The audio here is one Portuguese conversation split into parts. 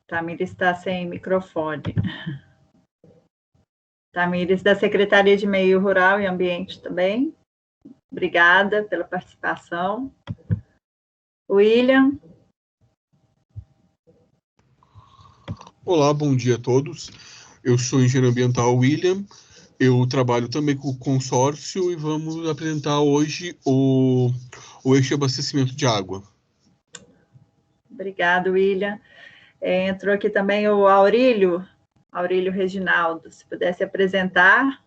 Tamires está sem microfone. Tamires, da Secretaria de Meio Rural e Ambiente também. Obrigada pela participação. William. Olá, bom dia a todos. Eu sou o engenheiro ambiental William, eu trabalho também com o consórcio e vamos apresentar hoje o eixo de abastecimento de água. Obrigado, William. Entrou aqui também o Aurílio Reginaldo, se pudesse apresentar.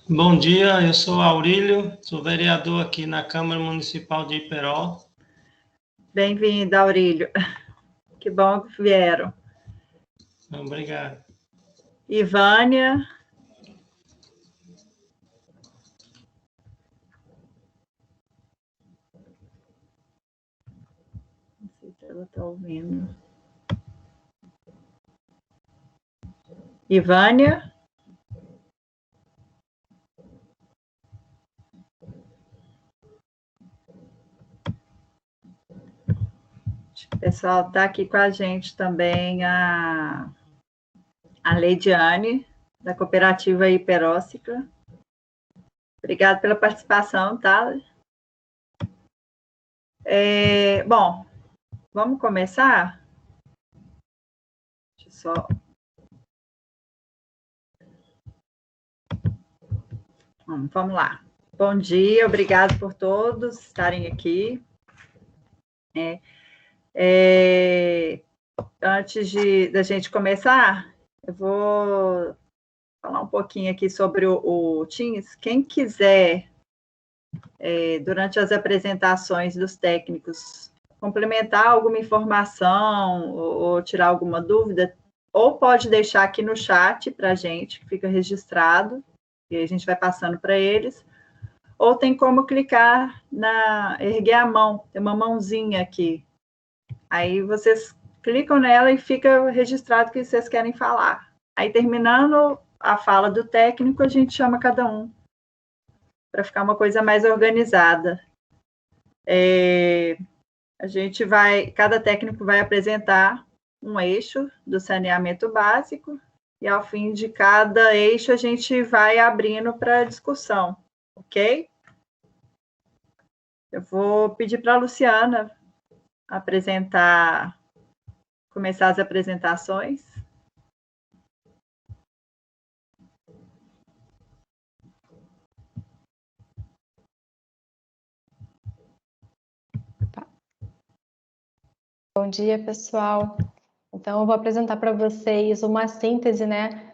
Bom dia, eu sou Aurílio, sou vereador aqui na Câmara Municipal de Iperó. Bem-vindo, Aurílio. Que bom que vieram. Obrigado. Ivânia. Não sei se ela está ouvindo. Ivânia. O pessoal está aqui com a gente também, a Leidiane, da Cooperativa Hiperócicla. Obrigada pela participação, tá? Bom, vamos começar? Deixa eu só... Vamos lá. Bom dia, obrigado por todos estarem aqui. Antes da gente começar, eu vou falar um pouquinho aqui sobre o Teams. Quem quiser, durante as apresentações dos técnicos, complementar alguma informação ou tirar alguma dúvida, ou pode deixar aqui no chat para a gente, que fica registrado, e a gente vai passando para eles, ou tem como clicar erguer a mão, tem uma mãozinha aqui. Aí vocês clicam nela e fica registrado o que vocês querem falar. Aí, terminando a fala do técnico, a gente chama cada um, para ficar uma coisa mais organizada. Cada técnico vai apresentar um eixo do saneamento básico, e ao fim de cada eixo a gente vai abrindo para discussão, ok? Eu vou pedir para a Luciana começar as apresentações. Bom dia, pessoal. Então, eu vou apresentar para vocês uma síntese,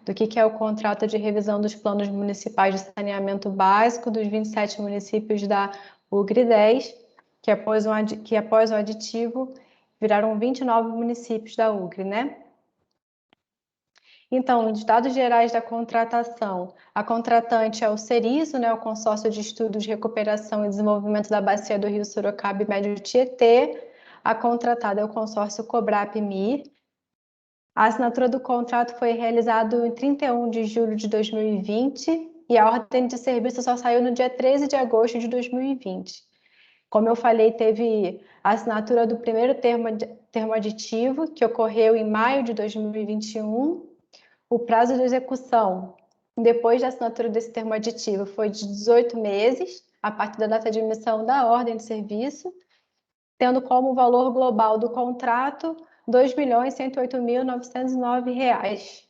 do que é o contrato de revisão dos planos municipais de saneamento básico dos 27 municípios da UGRI 10, que após o aditivo viraram 29 municípios da UGRI, Então, nos dados gerais da contratação, a contratante é o CERISO, o Consórcio de Estudos de Recuperação e Desenvolvimento da Bacia do Rio Sorocaba e Médio Tietê. A contratada é o consórcio Cobrap-MIR. A assinatura do contrato foi realizada em 31 de julho de 2020 e a ordem de serviço só saiu no dia 13 de agosto de 2020. Como eu falei, teve a assinatura do primeiro termo aditivo, que ocorreu em maio de 2021. O prazo de execução, depois da assinatura desse termo aditivo, foi de 18 meses, a partir da data de emissão da ordem de serviço, tendo como valor global do contrato R$ 2.108.909.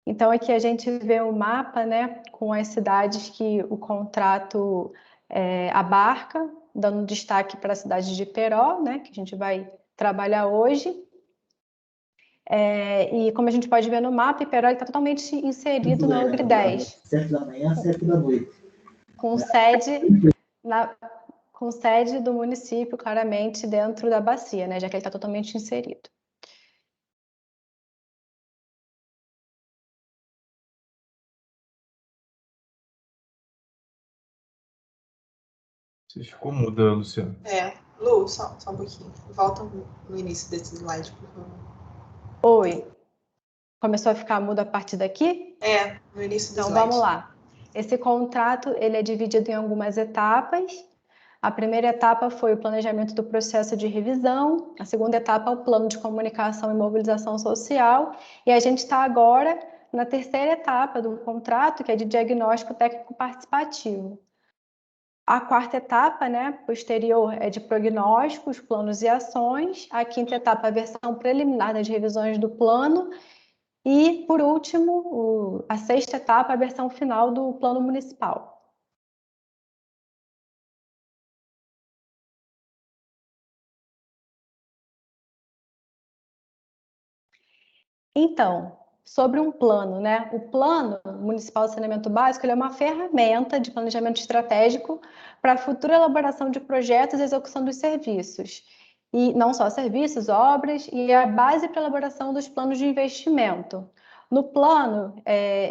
Então, aqui a gente vê o mapa, com as cidades que o contrato abarca, dando destaque para a cidade de Iperó, que a gente vai trabalhar hoje. E como a gente pode ver no mapa, Iperó está totalmente inserido na UGRI 10. 7 da manhã, 7 da noite. Com sede do município, claramente, dentro da bacia, já que ele está totalmente inserido. Você ficou muda, Luciana. Lu, só um pouquinho. Volta no início desse slide, por favor. Oi. Começou a ficar mudo a partir daqui? No início do Então, slide. vamos lá. Esse contrato, ele é dividido em algumas etapas. A primeira etapa foi o planejamento do processo de revisão. A segunda etapa é o plano de comunicação e mobilização social. E a gente está agora na terceira etapa do contrato, que é de diagnóstico técnico participativo. A quarta etapa, né, posterior, é de prognósticos, planos e ações. A quinta etapa, a versão preliminar das revisões do plano. E, por último, a sexta etapa, a versão final do plano municipal. Então, sobre um plano, né? O Plano Municipal de Saneamento Básico ele é uma ferramenta de planejamento estratégico para a futura elaboração de projetos e execução dos serviços. E não só serviços, obras, e a base para a elaboração dos planos de investimento. No plano,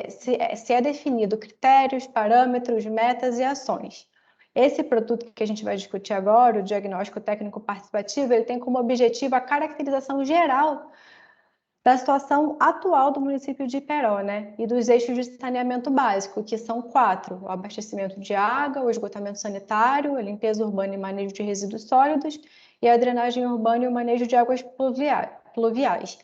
se é definido critérios, parâmetros, metas e ações. Esse produto que a gente vai discutir agora, o diagnóstico técnico participativo, ele tem como objetivo a caracterização geral da situação atual do município de Iperó, né? E dos eixos de saneamento básico, que são 4: o abastecimento de água, o esgotamento sanitário, a limpeza urbana e manejo de resíduos sólidos, e a drenagem urbana e o manejo de águas pluviais.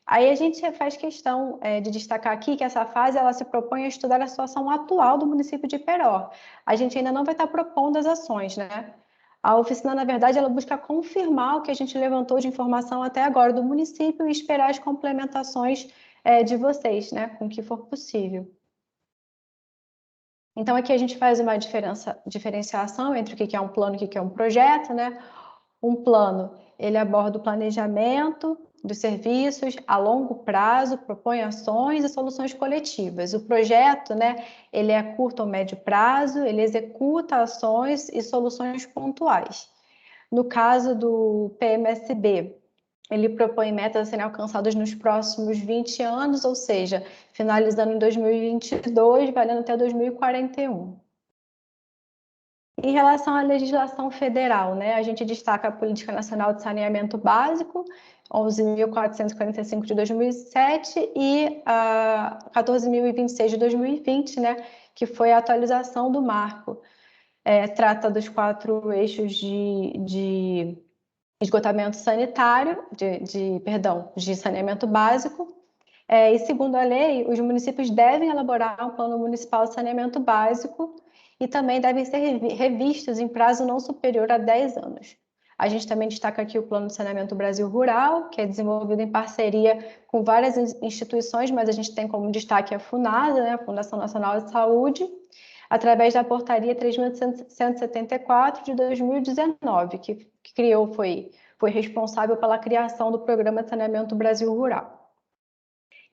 Aí a gente faz questão de destacar aqui que essa fase ela se propõe a estudar a situação atual do município de Iperó. A gente ainda não vai estar propondo as ações, né? A oficina, na verdade, ela busca confirmar o que a gente levantou de informação até agora do município e esperar as complementações de vocês, né, com o que for possível. Então, aqui a gente faz uma diferenciação entre o que é um plano e o que é um projeto, né? Um plano, ele aborda o planejamento dos serviços a longo prazo, propõe ações e soluções coletivas. O projeto, né, ele é a curto ou médio prazo, ele executa ações e soluções pontuais. No caso do PMSB, ele propõe metas a serem alcançadas nos próximos 20 anos, ou seja, finalizando em 2022, valendo até 2041. Em relação à legislação federal, né, a gente destaca a Política Nacional de Saneamento Básico, 11.445 de 2007 e a 14.026 de 2020, né, que foi a atualização do marco. Trata dos 4 eixos de esgotamento sanitário, de saneamento básico. E segundo a lei, os municípios devem elaborar um plano municipal de saneamento básico e também devem ser revistos em prazo não superior a 10 anos. A gente também destaca aqui o Plano de Saneamento Brasil Rural, que é desenvolvido em parceria com várias instituições, mas a gente tem como destaque a FUNASA, né, a Fundação Nacional de Saúde, através da Portaria 3.174 de 2019, que foi responsável pela criação do Programa de Saneamento Brasil Rural.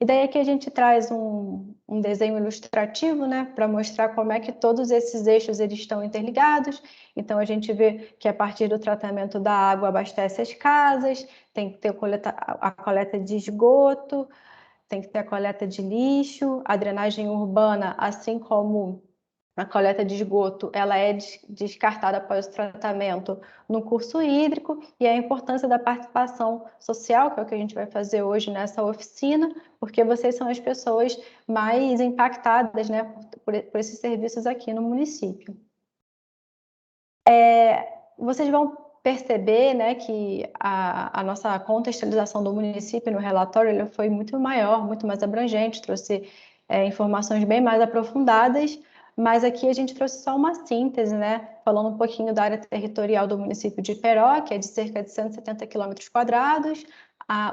E daí aqui a gente traz um desenho ilustrativo, né, para mostrar como é que todos esses eixos eles estão interligados. Então a gente vê que a partir do tratamento da água abastece as casas, tem que ter a coleta de esgoto, tem que ter a coleta de lixo, a drenagem urbana, assim como a coleta de esgoto, ela é descartada após o tratamento no curso hídrico, e a importância da participação social, que é o que a gente vai fazer hoje nessa oficina, porque vocês são as pessoas mais impactadas, né, por esses serviços aqui no município. Vocês vão perceber, né, que a nossa contextualização do município no relatório ele foi muito maior, muito mais abrangente, trouxe informações bem mais aprofundadas, mas aqui a gente trouxe só uma síntese, né, falando um pouquinho da área territorial do município de Iperó, que é de cerca de 170 quilômetros quadrados,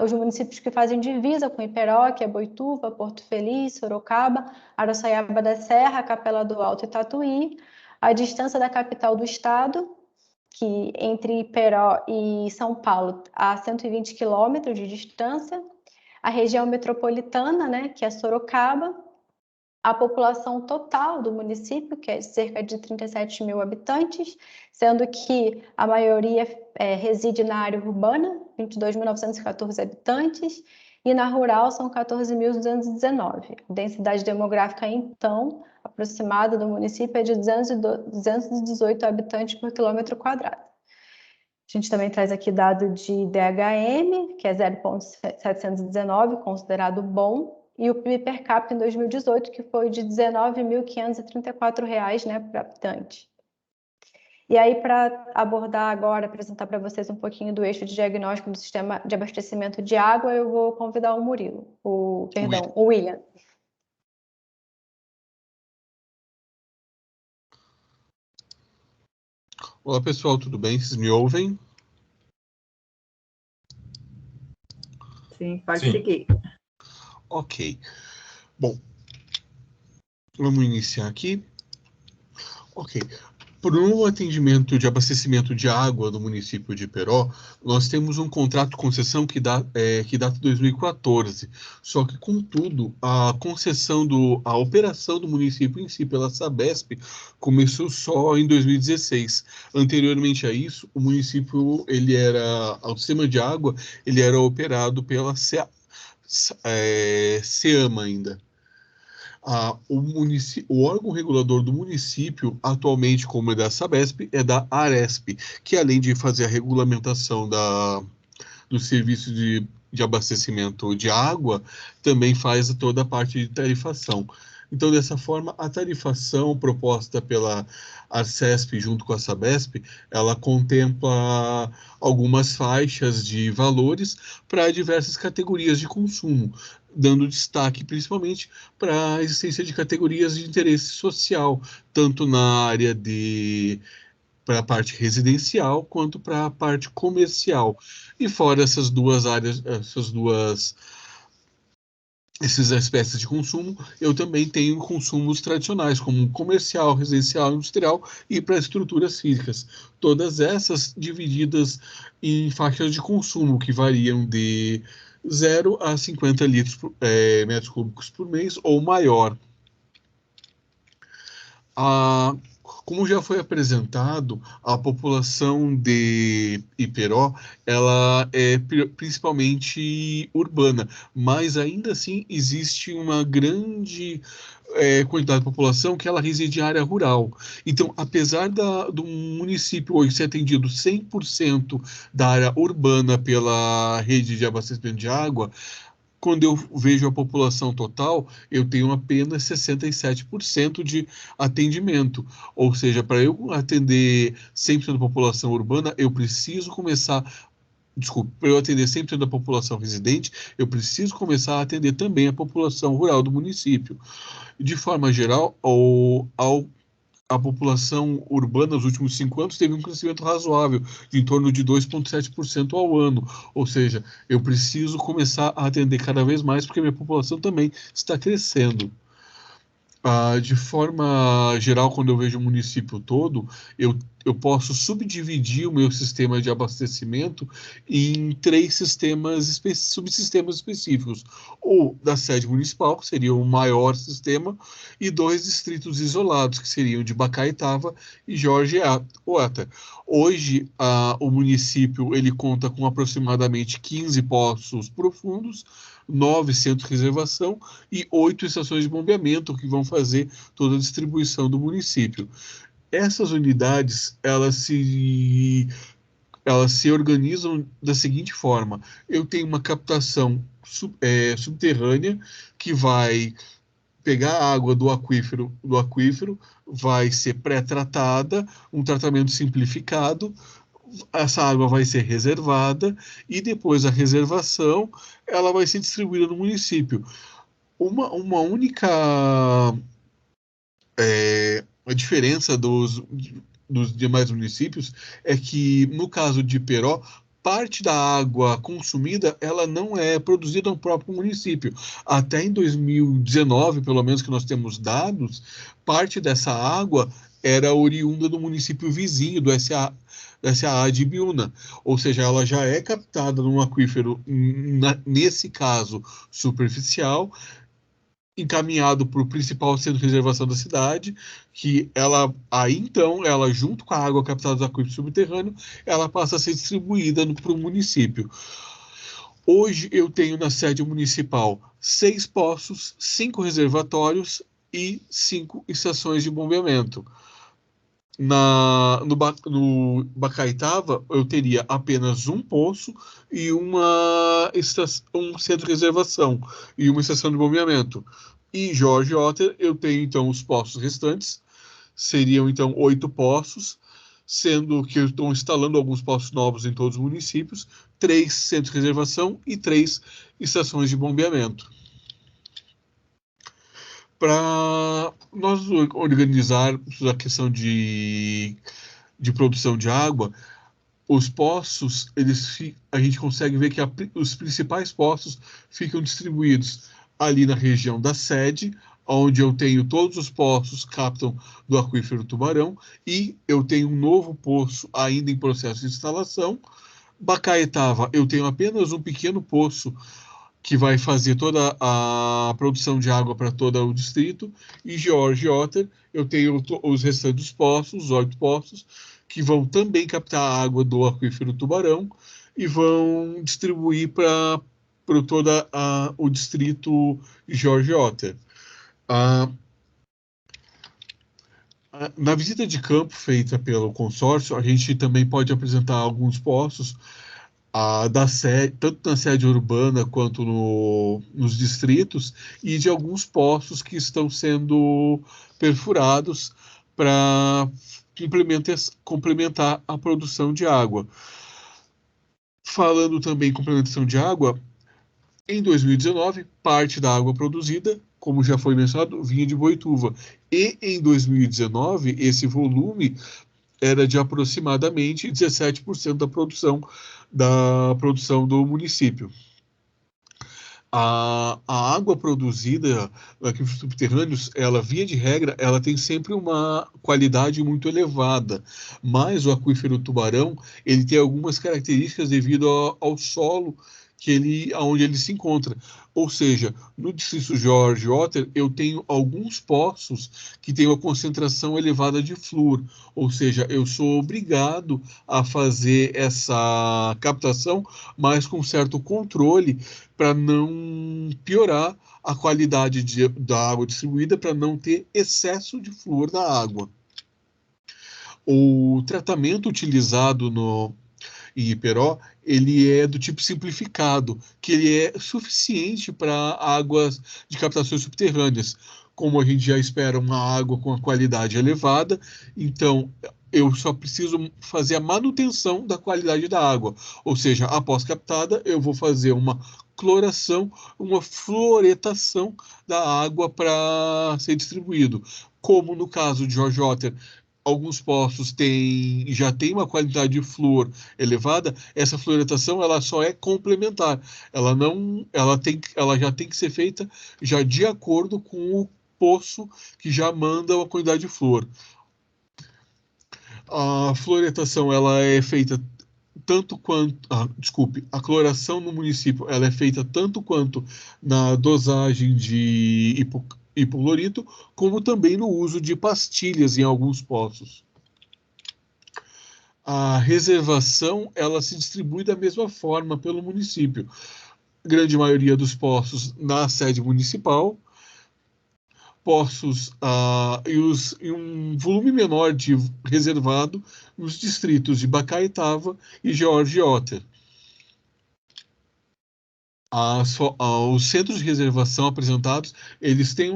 os municípios que fazem divisa com Iperó, que é Boituva, Porto Feliz, Sorocaba, Araçaiaba da Serra, Capela do Alto e Tatuí, a distância da capital do estado, que entre Iperó e São Paulo, a 120 quilômetros de distância, a região metropolitana, né, que é Sorocaba, a população total do município, que é de cerca de 37 mil habitantes, sendo que a maioria reside na área urbana, 22.914 habitantes, e na rural são 14.219. A densidade demográfica, então, aproximada do município é de 218 habitantes por quilômetro quadrado. A gente também traz aqui dado de DHM, que é 0,719, considerado bom. e o PIB per capita em 2018, que foi de R$ 19.534, né, por habitante. E aí, para abordar agora, apresentar para vocês um pouquinho do eixo de diagnóstico do sistema de abastecimento de água, eu vou convidar o o William. Olá, pessoal, tudo bem? Vocês me ouvem? Sim, pode seguir. Ok. Bom, vamos iniciar aqui. Ok. Para o atendimento de abastecimento de água do município de Iperó, nós temos um contrato de concessão que data de 2014. Só que, contudo, a operação do município em si pela Sabesp começou só em 2016. Anteriormente a isso, o município, o sistema de água, ele era operado pela SEAMA ainda. O órgão regulador do município, atualmente, como é da Sabesp, é da Aresp, que além de fazer a regulamentação do serviço de abastecimento de água, também faz toda a parte de tarifação. Então, dessa forma, a tarifação proposta pela Arcesp junto com a Sabesp, ela contempla algumas faixas de valores para diversas categorias de consumo, dando destaque principalmente para a existência de categorias de interesse social, tanto na área para a parte residencial quanto para a parte comercial. E fora essas duas áreas, essas espécies de consumo, eu também tenho consumos tradicionais, como comercial, residencial, industrial e para estruturas físicas. Todas essas divididas em faixas de consumo que variam de 0 a 50 metros cúbicos por mês ou maior. Como já foi apresentado, a população de Iperó, ela é principalmente urbana, mas ainda assim existe uma grande quantidade de população que ela reside em área rural. Então, apesar do município hoje ser atendido 100% da área urbana pela rede de abastecimento de água, quando eu vejo a população total, eu tenho apenas 67% de atendimento. Ou seja, para eu atender 100% da população urbana, eu preciso começar. Desculpe, para eu atender 100% da população residente, eu preciso começar a atender também a população rural do município. De forma geral, a população urbana nos últimos 5 anos teve um crescimento razoável, de em torno de 2,7% ao ano. Ou seja, eu preciso começar a atender cada vez mais, porque minha população também está crescendo. De forma geral, quando eu vejo o município todo, eu posso subdividir o meu sistema de abastecimento em 3 subsistemas específicos. O da sede municipal, que seria o maior sistema, e 2 distritos isolados, que seriam de Bacaitava e Jorge Oata. Hoje, o município ele conta com aproximadamente 15 poços profundos, 9 centros de reservação e 8 estações de bombeamento que vão fazer toda a distribuição do município. Essas unidades, elas se organizam da seguinte forma: eu tenho uma captação subterrânea que vai pegar a água do aquífero, vai ser pré-tratada, um tratamento simplificado, essa água vai ser reservada e depois a reservação ela vai ser distribuída no município. Uma única a diferença dos demais municípios é que, no caso de Iperó, parte da água consumida ela não é produzida no próprio município. Até em 2019, pelo menos que nós temos dados, parte dessa água era oriunda do município vizinho, do SAA de Ibiúna. Ou seja, ela já é captada num aquífero, nesse caso, superficial, encaminhado para o principal centro de reservação da cidade, que ela junto com a água captada do aquífero subterrâneo, ela passa a ser distribuída para o município. Hoje eu tenho na sede municipal 6 poços, 5 reservatórios e 5 estações de bombeamento. No Bacaitava, eu teria apenas um poço e um centro de reservação e uma estação de bombeamento. E George Otter, eu tenho, então, os poços restantes. Seriam, então, 8 poços, sendo que eu estou instalando alguns poços novos em todos os municípios, 3 centros de reservação e 3 estações de bombeamento. Para nós organizarmos a questão de produção de água, os poços, a gente consegue ver que os principais poços ficam distribuídos ali na região da sede, onde eu tenho todos os poços que captam do aquífero Tubarão, e eu tenho um novo poço ainda em processo de instalação. Bacaetava, eu tenho apenas um pequeno poço que vai fazer toda a produção de água para todo o distrito, e George Otter, eu tenho os restantes poços, os 8 poços, que vão também captar a água do aquífero Tubarão e vão distribuir para todo o distrito George Otter. Na visita de campo feita pelo consórcio, a gente também pode apresentar alguns poços tanto na sede urbana quanto nos distritos, e de alguns poços que estão sendo perfurados para complementar a produção de água. Falando também em complementação de água, em 2019, parte da água produzida, como já foi mencionado, vinha de Boituva. E em 2019, esse volume era de aproximadamente 17% da produção do município. A água produzida aqui nos subterrâneos, ela, via de regra, ela tem sempre uma qualidade muito elevada, mas o aquífero Tubarão, ele tem algumas características devido ao solo onde ele se encontra. Ou seja, no distrito George Otter, eu tenho alguns poços que têm uma concentração elevada de flúor, ou seja, eu sou obrigado a fazer essa captação, mas com certo controle, para não piorar a qualidade da água distribuída, para não ter excesso de flúor na água. O tratamento utilizado em Iperó, ele é do tipo simplificado, que ele é suficiente para águas de captações subterrâneas. Como a gente já espera uma água com a qualidade elevada, então eu só preciso fazer a manutenção da qualidade da água. Ou seja, após captada, eu vou fazer uma cloração, uma fluoretação da água para ser distribuído. Como no caso de George Otter, alguns poços já tem uma qualidade de flúor elevada, essa fluoretação ela só é complementar. Ela já tem que ser feita já de acordo com o poço que já manda uma quantidade de flúor. A fluoretação ela é feita tanto quanto, a cloração no município ela é feita tanto quanto na dosagem de hipoclorito, como também no uso de pastilhas em alguns poços. A reservação ela se distribui da mesma forma pelo município. A grande maioria dos poços na sede municipal, poços e um volume menor de reservado nos distritos de Bacaitava e George Otter. Os centros de reservação apresentados, eles têm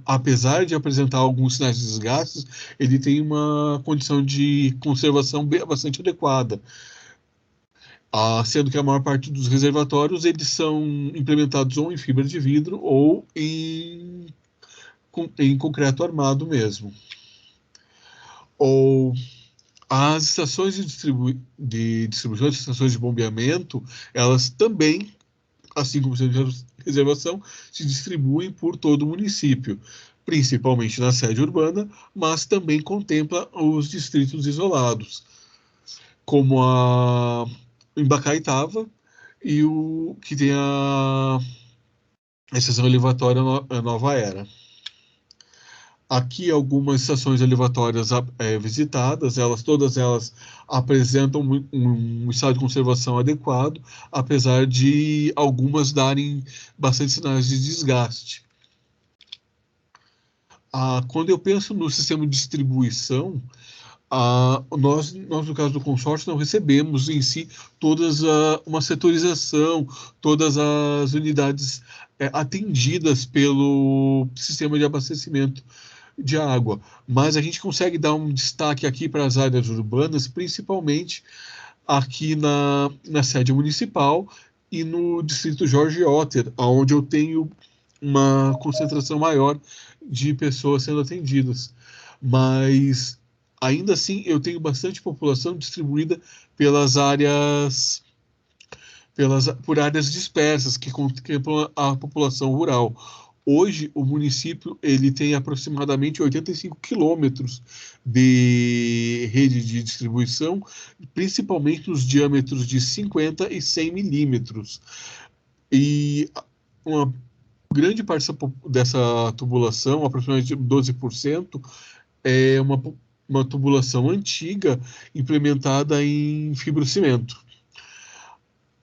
apesar de apresentar alguns sinais de desgastes, ele tem uma condição de conservação bastante adequada. Sendo que a maior parte dos reservatórios, eles são implementados ou em fibra de vidro ou em concreto armado mesmo. As estações de distribuição, as estações de bombeamento, elas também, assim como centros de reservação, se distribuem por todo o município, principalmente na sede urbana, mas também contempla os distritos isolados, como em Bacaitava e o que tem a estação elevatória Nova Era. Aqui algumas estações elevatórias visitadas, todas elas apresentam um estado de conservação adequado, apesar de algumas darem bastante sinais de desgaste. Quando eu penso no sistema de distribuição, nós, no caso do consórcio, não recebemos em si uma setorização, todas as unidades atendidas pelo sistema de abastecimento de água, mas a gente consegue dar um destaque aqui para as áreas urbanas, principalmente aqui na sede municipal e no distrito Jorge Otter, onde eu tenho uma concentração maior de pessoas sendo atendidas. Mas, ainda assim, eu tenho bastante população distribuída por áreas dispersas, que contemplam a população rural. Hoje, o município ele tem aproximadamente 85 quilômetros de rede de distribuição, principalmente nos diâmetros de 50 e 100 milímetros. E uma grande parte dessa tubulação, aproximadamente 12%, é uma tubulação antiga implementada em fibrocimento.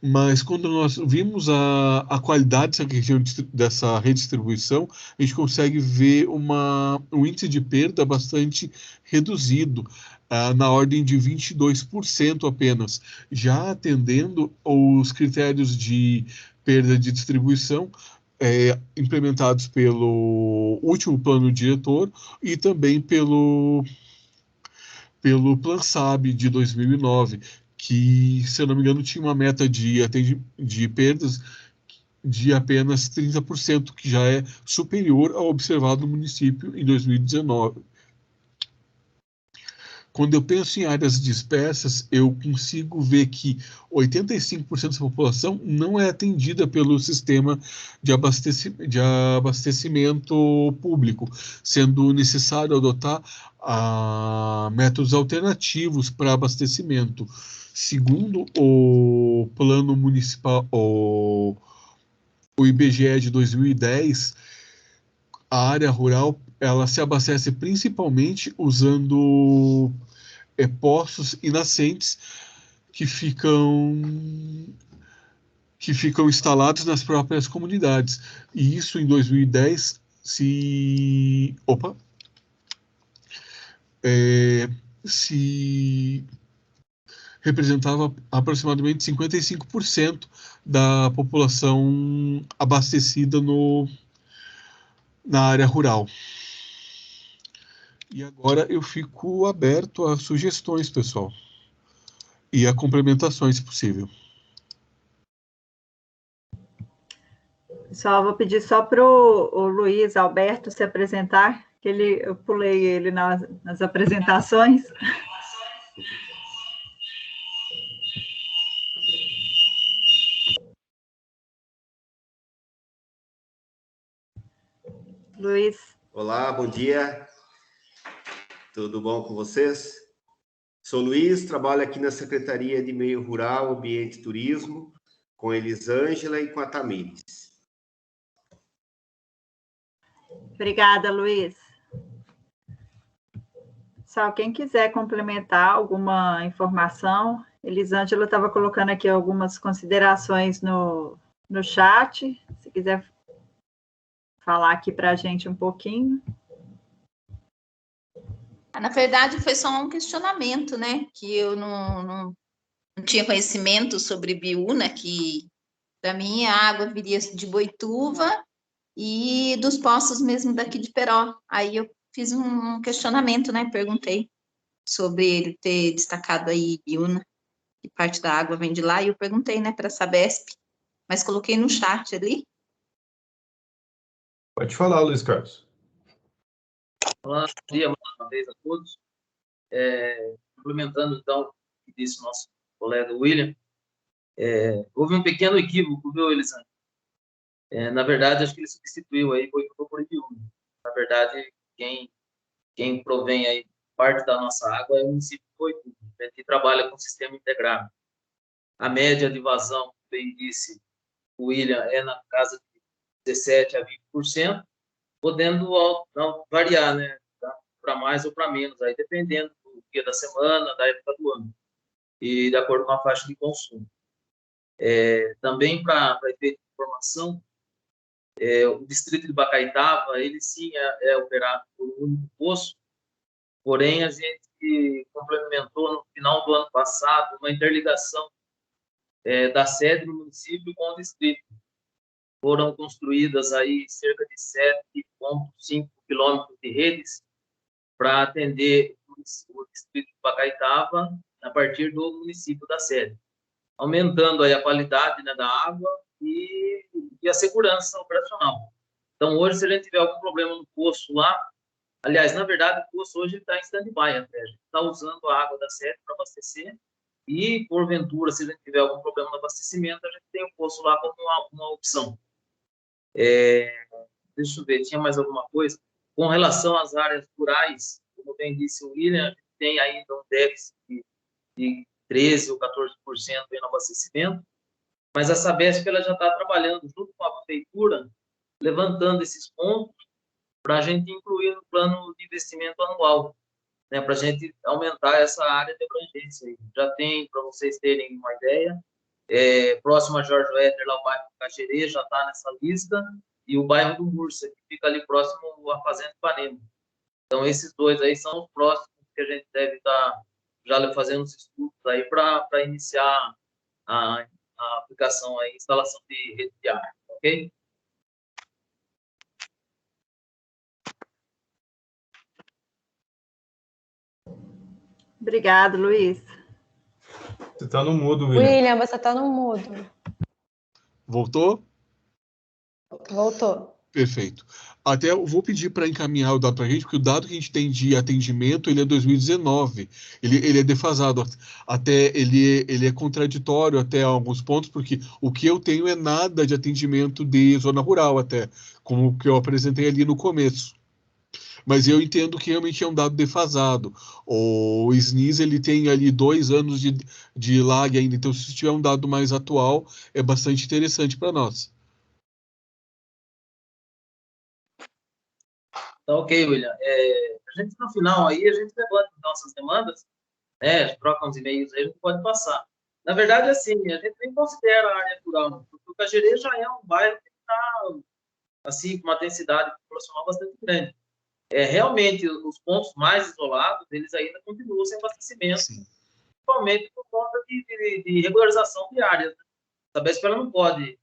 Mas quando nós vimos a qualidade dessa redistribuição, a gente consegue ver um índice de perda bastante reduzido, na ordem de 22% apenas, já atendendo os critérios de perda de distribuição implementados pelo último plano diretor e também pelo Plan SAB de 2009, que, se eu não me engano, tinha uma meta de perdas de apenas 30%, que já é superior ao observado no município em 2019. Quando eu penso em áreas dispersas, eu consigo ver que 85% da população não é atendida pelo sistema de abastecimento público, sendo necessário adotar métodos alternativos para abastecimento. Segundo o plano municipal, o IBGE de 2010, a área rural ela se abastece principalmente usando poços e nascentes que ficam instalados nas próprias comunidades. E isso em 2010 se representava aproximadamente 55% da população abastecida na área rural. E agora eu fico aberto a sugestões, pessoal, e a complementações, se possível. Pessoal, vou pedir só para o Luiz Alberto se apresentar, que eu pulei ele nas apresentações. Luiz. Olá, bom dia. Tudo bom com vocês? Sou Luiz, trabalho aqui na Secretaria de Meio Rural, Ambiente e Turismo, com a Elisângela e com a Tamires. Obrigada, Luiz. Pessoal, quem quiser complementar alguma informação, Elisângela estava colocando aqui algumas considerações no chat, se quiser falar aqui para a gente um pouquinho. Na verdade, foi só um questionamento, né? Que eu não tinha conhecimento sobre Biúna, que para mim a água viria de Boituva e dos poços mesmo daqui de Peró. Aí eu fiz um questionamento, né? Perguntei sobre ele ter destacado aí Biúna, que parte da água vem de lá, e eu perguntei, né, para a Sabesp, mas coloquei no chat ali. Pode falar, Luiz Carlos. Olá, bom dia mais uma vez a todos. Complementando, então, o que disse o nosso colega William, houve um pequeno equívoco, viu, Elisandro? Na verdade, acho que ele substituiu aí Boituva por Ibiúna. Na verdade, quem provém aí parte da nossa água é o município de Boituva, que trabalha com sistema integrado. A média de vazão, como bem disse o William, é na casa de 17% a 20%, podendo não variar, né? Para mais ou para menos, aí dependendo do dia da semana, da época do ano, e de acordo com a faixa de consumo. Também, para efeito de informação, O distrito de Bacaitava, ele sim é operado por um único poço, porém a gente complementou no final do ano passado uma interligação da sede do município com o distrito. Foram construídas aí cerca de 7,5 quilômetros de redes para atender o distrito de Bacaitava a partir do município da sede, aumentando aí a qualidade, né, da água e a segurança operacional. Então, hoje, se a gente tiver algum problema no poço lá, aliás, na verdade, o poço hoje está em stand-by até, a gente está usando a água da sede para abastecer e, porventura, se a gente tiver algum problema no abastecimento, a gente tem o poço lá como uma opção. Deixa eu ver, tinha mais alguma coisa? Com relação às áreas rurais, como bem disse o William, a gente tem ainda um déficit de 13% ou 14% no abastecimento, mas a Sabesp ela já está trabalhando junto com a prefeitura, levantando esses pontos para a gente incluir no plano de investimento anual, né, para a gente aumentar essa área de abrangência. Já tem, para vocês terem uma ideia, próximo a Jorge Wetter, lá o bairro do Caxerê, já está nessa lista, e o bairro do Mursa, que fica ali próximo à Fazenda Ipanema. Então, esses dois aí são os próximos que a gente deve estar já fazendo os estudos aí para iniciar a aplicação, a instalação de rede de água, ok? Obrigado, Luiz. Você está no mudo, William. William, você está no mudo. Voltou? Voltou. Perfeito. Até eu vou pedir para encaminhar o dado para a gente, porque o dado que a gente tem de atendimento, ele é 2019. Ele é defasado. Até ele é contraditório até alguns pontos, porque o que eu tenho é nada de atendimento de zona rural até, como o que eu apresentei ali no começo. Mas eu entendo que realmente é um dado defasado. O SNIS ele tem ali 2 anos de lag ainda, então se tiver um dado mais atual, é bastante interessante para nós. Tá ok, William. A gente, no final, aí, a gente levanta nossas demandas, né, troca uns e-mails aí, a gente pode passar. Na verdade, assim, a gente nem considera a área rural, não, porque o Caxerê já é um bairro que está, assim, com uma densidade populacional bastante grande. Realmente, os pontos mais isolados, eles ainda continuam sem abastecimento, Sim. principalmente por conta de regularização viária. Né? A Sabesp ela não pode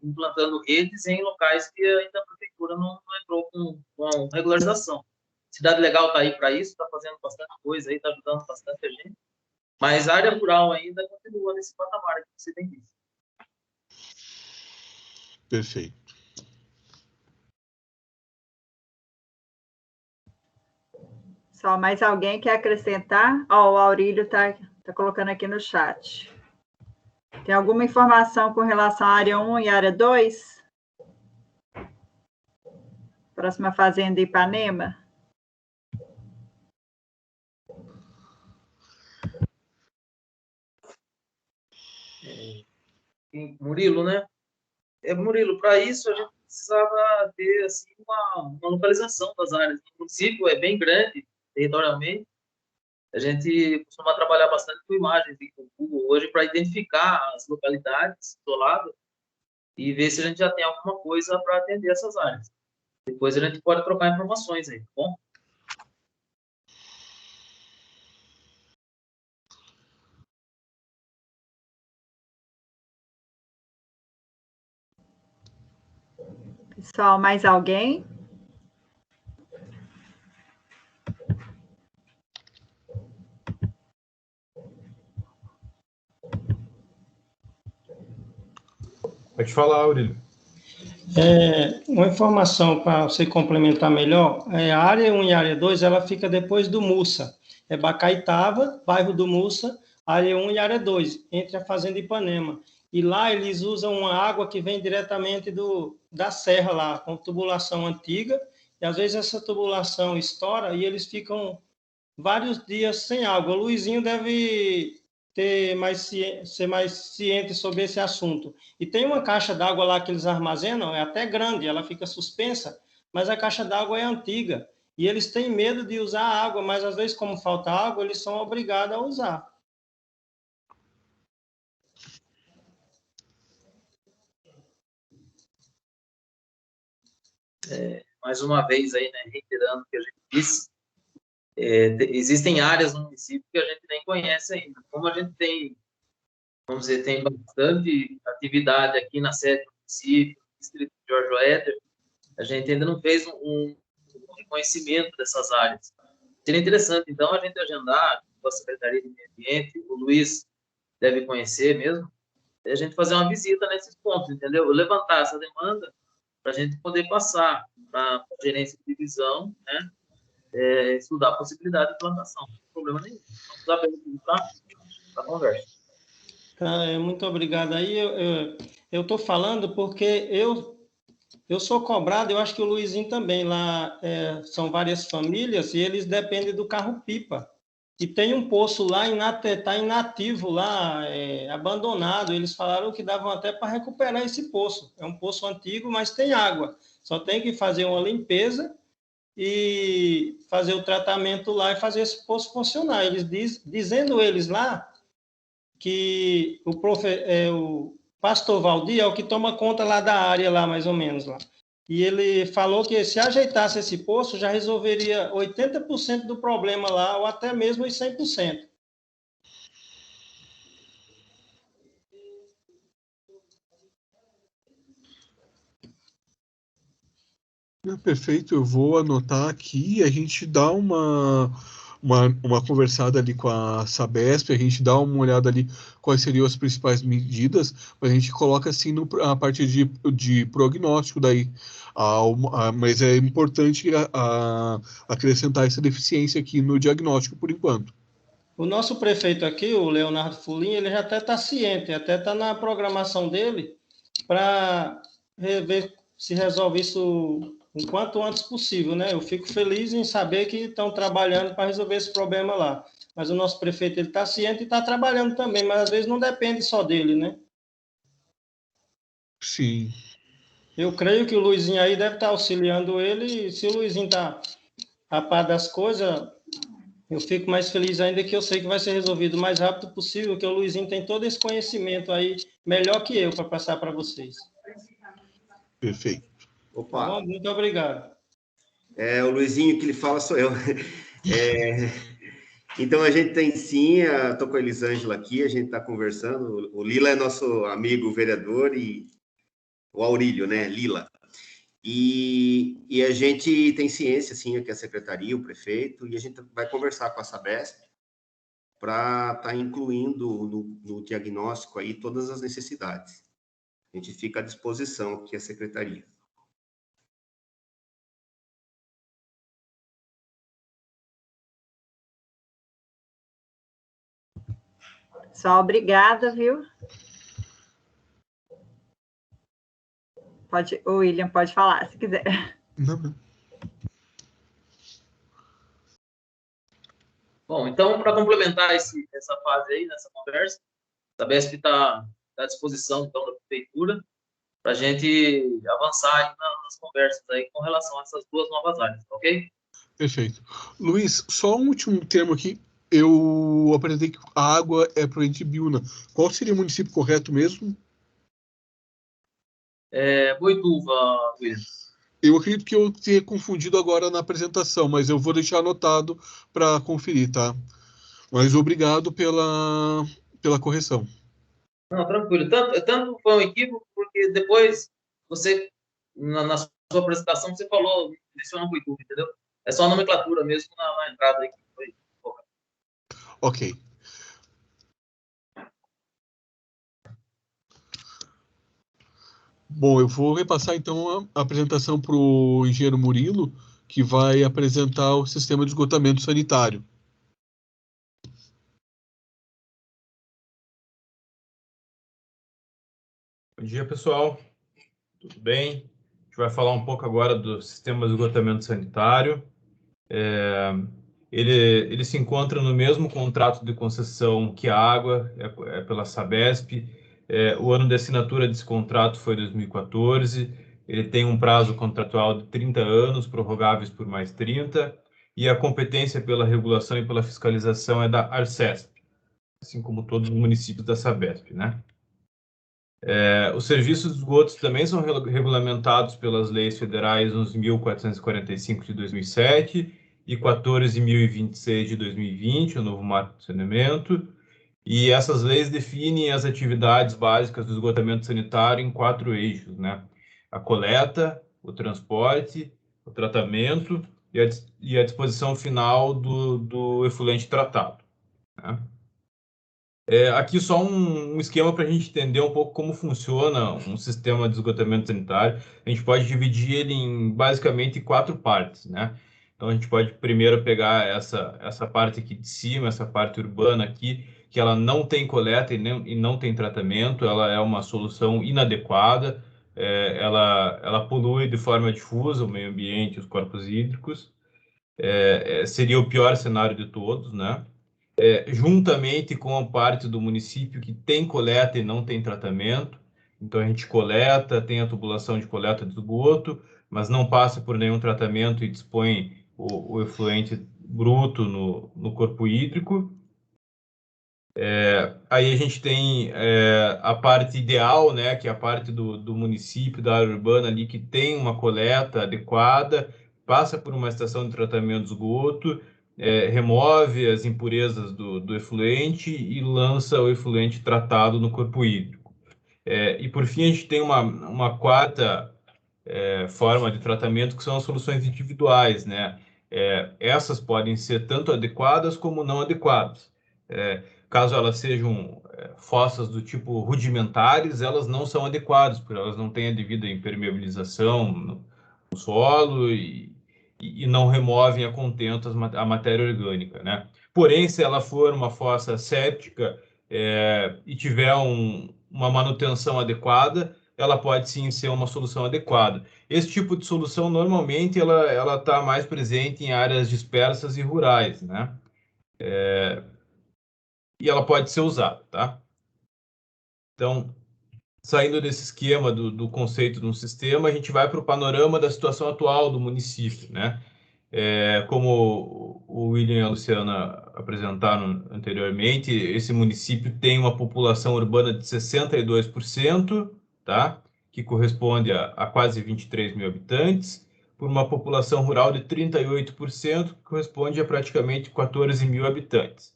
implantando redes em locais que ainda a prefeitura não entrou com regularização. Cidade Legal está aí para isso, está fazendo bastante coisa aí, está ajudando bastante a gente, mas a área rural ainda continua nesse patamar que você tem visto. Perfeito. Só mais alguém quer acrescentar? O Aurélio está colocando aqui no chat. Tem alguma informação com relação à área 1 e área 2? Próxima fazenda Ipanema? Murilo, né? Murilo, para isso a gente precisava ter assim, uma localização das áreas. O município é bem grande territorialmente. A gente costuma trabalhar bastante com imagens e com Google hoje para identificar as localidades isoladas e ver se a gente já tem alguma coisa para atender essas áreas. Depois a gente pode trocar informações aí, tá bom? Pessoal, mais alguém? Pode falar, Aurélio. Uma informação para você complementar melhor, a área 1 e a área 2, ela fica depois do Mussa. É Bacaitava, bairro do Mussa, área 1 e área 2, entre a Fazenda Ipanema. E lá eles usam uma água que vem diretamente da serra lá, com tubulação antiga, e às vezes essa tubulação estoura e eles ficam vários dias sem água. O Luizinho deve ser mais ciente sobre esse assunto. E tem uma caixa d'água lá que eles armazenam, é até grande, ela fica suspensa, mas a caixa d'água é antiga. E eles têm medo de usar a água, mas às vezes, como falta água, eles são obrigados a usar. mais uma vez aí, né, reiterando o que a gente disse, existem áreas no município que a gente nem conhece ainda. Como a gente tem, vamos dizer, tem bastante atividade aqui na sede do município, no distrito de Jorge Oeder, a gente ainda não fez um reconhecimento dessas áreas. Seria interessante, então, a gente agendar com a Secretaria de Meio Ambiente, o Luiz deve conhecer mesmo, e a gente fazer uma visita nesses pontos, entendeu? Levantar essa demanda para a gente poder passar para a gerência de divisão, né? Estudar a possibilidade de plantação. Não tem problema nenhum. Vamos dar para a conversa. Muito obrigado. Aí eu estou falando porque eu sou cobrado, eu acho que o Luizinho também, lá são várias famílias e eles dependem do carro-pipa. E tem um poço lá, está inativo lá, abandonado. Eles falaram que davam até para recuperar esse poço. É um poço antigo, mas tem água. Só tem que fazer uma limpeza e fazer o tratamento lá e fazer esse poço funcionar. Dizendo eles lá que o pastor Valdir é o que toma conta lá da área, lá mais ou menos. Lá. E ele falou que se ajeitasse esse poço, já resolveria 80% do problema lá, ou até mesmo os 100%. Perfeito, eu vou anotar aqui, a gente dá uma conversada ali com a Sabesp, a gente dá uma olhada ali quais seriam as principais medidas, mas a gente coloca assim a parte de prognóstico daí. Mas é importante acrescentar essa deficiência aqui no diagnóstico por enquanto. O nosso prefeito aqui, o Leonardo Fulim, ele já até está ciente, até está na programação dele para rever se resolve isso o quanto antes possível, né? Eu fico feliz em saber que estão trabalhando para resolver esse problema lá. Mas o nosso prefeito ele está ciente e está trabalhando também, mas às vezes não depende só dele, né? Sim. Eu creio que o Luizinho aí deve estar auxiliando ele, e se o Luizinho está a par das coisas, eu fico mais feliz ainda que eu sei que vai ser resolvido o mais rápido possível, que o Luizinho tem todo esse conhecimento aí, melhor que eu, para passar para vocês. Perfeito. Opa. Tá bom? Muito obrigado. O Luizinho que ele fala sou eu. Então, a gente tem sim, estou com a Elisângela aqui, a gente está conversando, o Lila é nosso amigo vereador e o Aurílio, né, Lila. E a gente tem ciência, sim, aqui a secretaria, o prefeito, e a gente vai conversar com a Sabesp para estar incluindo no diagnóstico aí todas as necessidades. A gente fica à disposição aqui a secretaria. Só obrigada, viu? O William pode falar, se quiser. Não. Bom, então, para complementar essa fase aí, nessa conversa, a Sabesp está à disposição, então, da prefeitura, para a gente avançar aí nas conversas aí com relação a essas duas novas áreas, ok? Perfeito. Luiz, só um último termo aqui. Eu apresentei que a água é proveniente de Biúna. Qual seria o município correto mesmo? Boituva, William. Eu acredito que eu tenha confundido agora na apresentação, mas eu vou deixar anotado para conferir, tá? Mas obrigado pela correção. Não, tranquilo. Tanto foi um equívoco, porque depois você, na sua apresentação, você falou, mencionou Boituva, entendeu? É só a nomenclatura mesmo na entrada aí que foi colocada. Ok. Bom, eu vou repassar então a apresentação para o engenheiro Murilo, que vai apresentar o sistema de esgotamento sanitário. Bom dia, pessoal. Tudo bem? A gente vai falar um pouco agora do sistema de esgotamento sanitário. Ele se encontra no mesmo contrato de concessão que a água, é pela Sabesp. O ano de assinatura desse contrato foi 2014. Ele tem um prazo contratual de 30 anos, prorrogáveis por mais 30, e a competência pela regulação e pela fiscalização é da Arcesp, assim como todos os municípios da Sabesp, né? Os serviços de esgotos também são regulamentados pelas leis federais 11.445 de 2007 e 14.026 de 2020, o novo marco de saneamento. E essas leis definem as atividades básicas do esgotamento sanitário em 4 eixos, né? A coleta, o transporte, o tratamento e a disposição final do efluente tratado, né? Aqui só um esquema para a gente entender um pouco como funciona um sistema de esgotamento sanitário. A gente pode dividir ele em basicamente 4 partes, né? Então a gente pode primeiro pegar essa parte aqui de cima, essa parte urbana aqui, que ela não tem coleta e não tem tratamento, ela é uma solução inadequada, ela polui de forma difusa o meio ambiente, os corpos hídricos, seria o pior cenário de todos, né? Juntamente com a parte do município que tem coleta e não tem tratamento. Então, a gente coleta, tem a tubulação de coleta de esgoto, mas não passa por nenhum tratamento e dispõe o efluente bruto no corpo hídrico. Aí a gente tem a parte ideal, né, que é a parte do município, da área urbana ali, que tem uma coleta adequada, passa por uma estação de tratamento de esgoto, remove as impurezas do efluente e lança o efluente tratado no corpo hídrico. E por fim, a gente tem uma quarta forma de tratamento, que são as soluções individuais, né? Essas podem ser tanto adequadas como não adequadas. Caso elas sejam fossas do tipo rudimentares, elas não são adequadas, porque elas não têm a devida impermeabilização no solo e não removem a contento a matéria orgânica, né? Porém, se ela for uma fossa séptica e tiver uma manutenção adequada, ela pode sim ser uma solução adequada. Esse tipo de solução, normalmente, ela está mais presente em áreas dispersas e rurais, né? E ela pode ser usada, tá? Então, saindo desse esquema do conceito de um sistema, a gente vai para o panorama da situação atual do município, né? Como o William e a Luciana apresentaram anteriormente, esse município tem uma população urbana de 62%, tá? Que corresponde a quase 23 mil habitantes, por uma população rural de 38%, que corresponde a praticamente 14 mil habitantes.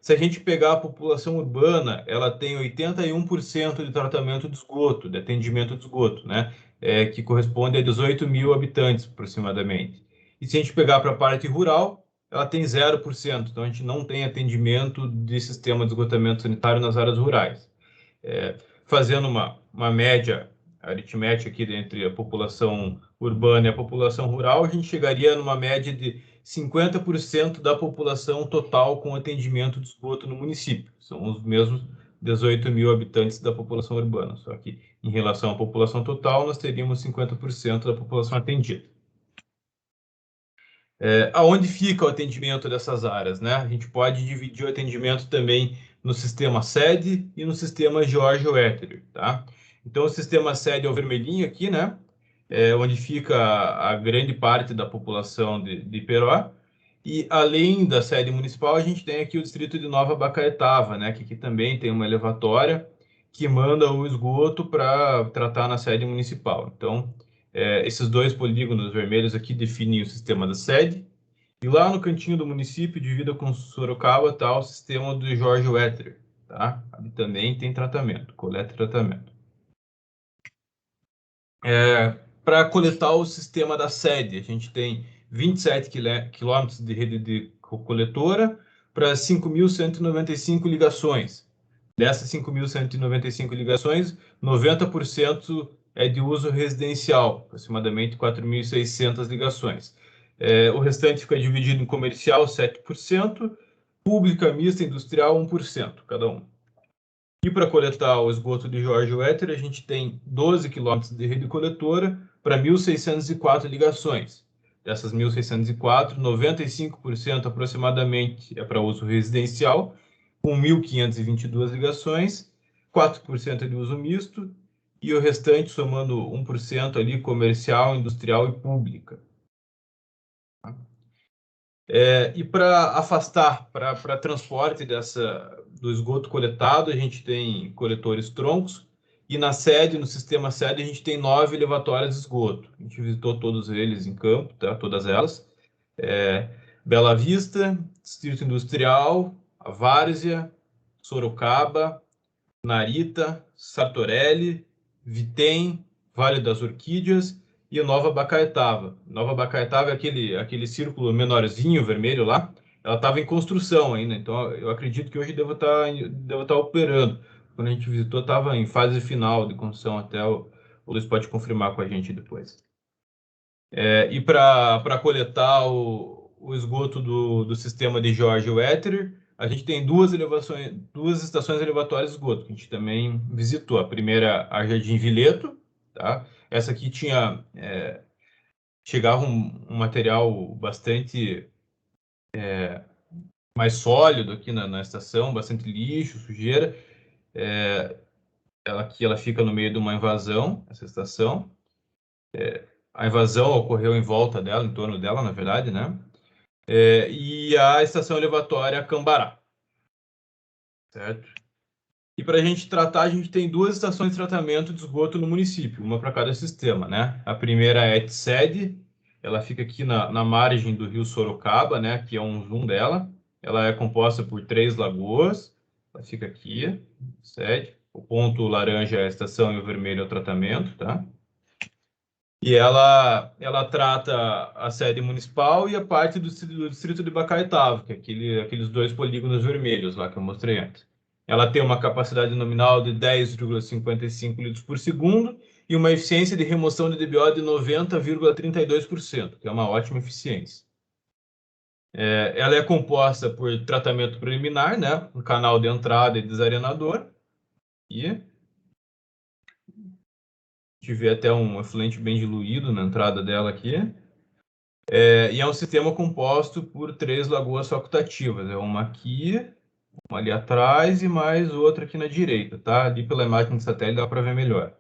Se a gente pegar a população urbana, ela tem 81% de tratamento de esgoto, de atendimento de esgoto, né? Que corresponde a 18 mil habitantes, aproximadamente. E se a gente pegar para a parte rural, ela tem 0%, então a gente não tem atendimento de sistema de esgotamento sanitário nas áreas rurais. Fazendo uma média aritmética aqui entre a população urbana e a população rural, a gente chegaria numa média de 50% da população total com atendimento de esgoto no município. São os mesmos 18 mil habitantes da população urbana, só que em relação à população total, nós teríamos 50% da população atendida. Aonde fica o atendimento dessas áreas, né? A gente pode dividir o atendimento também no sistema sede e no sistema George Wetterer, tá? Então, o sistema sede é o vermelhinho aqui, né? Onde fica a grande parte da população de Iperoá. E, além da sede municipal, a gente tem aqui o distrito de Nova Bacaetava, né? Que aqui também tem uma elevatória que manda o esgoto para tratar na sede municipal. Então, esses 2 polígonos vermelhos aqui definem o sistema da sede. E lá no cantinho do município, divida com Sorocaba, está o sistema do George Wetterer, tá? Ali também tem tratamento, coleta e tratamento. Para coletar o sistema da sede, a gente tem 27 quilômetros de rede de coletora para 5.195 ligações. Dessas 5.195 ligações, 90% é de uso residencial, aproximadamente 4.600 ligações. O restante fica dividido em comercial, 7%, pública, mista, industrial, 1%, cada um. E para coletar o esgoto de George Wetterer, a gente tem 12 quilômetros de rede coletora para 1.604 ligações. Dessas 1.604, 95% aproximadamente é para uso residencial, com 1.522 ligações, 4% é de uso misto, e o restante, somando 1% ali, comercial, industrial e pública. E para afastar, para transporte do esgoto coletado, a gente tem coletores troncos, e na sede, no sistema sede, a gente tem 9 elevatórias de esgoto. A gente visitou todos eles em campo, tá? Todas elas. Bela Vista, Distrito Industrial, a Várzea, Sorocaba, Narita, Sartorelli, Vitem, Vale das Orquídeas e Nova Bacaetava. Nova Bacaetava é aquele círculo menorzinho, vermelho lá. Ela estava em construção ainda, então eu acredito que hoje deva estar operando. Quando a gente visitou, estava em fase final de construção, até o Luiz pode confirmar com a gente depois. E para coletar o esgoto do sistema de George Wetterer, a gente tem duas estações elevatórias de esgoto, que a gente também visitou. A primeira, a Jardim Vileto, tá? Essa aqui chegava um material bastante mais sólido aqui na estação, bastante lixo, sujeira. Ela fica no meio de uma invasão, essa estação. A invasão ocorreu em volta dela, em torno dela, na verdade, né? E a estação elevatória Cambará, certo? E para a gente tratar, a gente tem duas estações de tratamento de esgoto no município, uma para cada sistema, né? A primeira é a ETSED, ela fica aqui na margem do rio Sorocaba, né? Que é um zoom dela. Ela é composta por 3 lagoas, ela fica aqui, ETSED. O ponto laranja é a estação e o vermelho é o tratamento, tá? E ela trata a sede municipal e a parte do distrito de Bacaetava, que é aqueles 2 polígonos vermelhos lá que eu mostrei antes. Ela tem uma capacidade nominal de 10,55 litros por segundo e uma eficiência de remoção de DBO de 90,32%, que é uma ótima eficiência. Ela é composta por tratamento preliminar, né? Um canal de entrada e desarenador. E tive até um efluente bem diluído na entrada dela aqui. E é um sistema composto por 3 lagoas facultativas. Uma aqui, uma ali atrás e mais outra aqui na direita, tá? Ali pela imagem de satélite dá para ver melhor.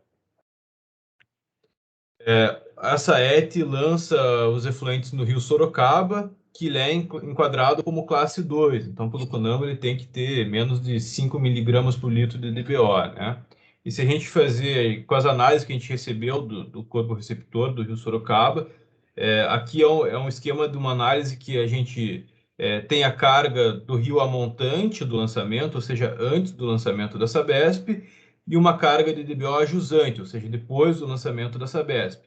Essa ET lança os efluentes no rio Sorocaba, que ele é enquadrado como classe 2. Então, pelo CONAMA, ele tem que ter menos de 5 miligramas por litro de DBO, né? E se a gente fazer, com as análises que a gente recebeu do corpo receptor do rio Sorocaba, aqui é um esquema de uma análise que a gente tem a carga do rio a montante do lançamento, ou seja, antes do lançamento da Sabesp, e uma carga de DBO a jusante, ou seja, depois do lançamento da Sabesp.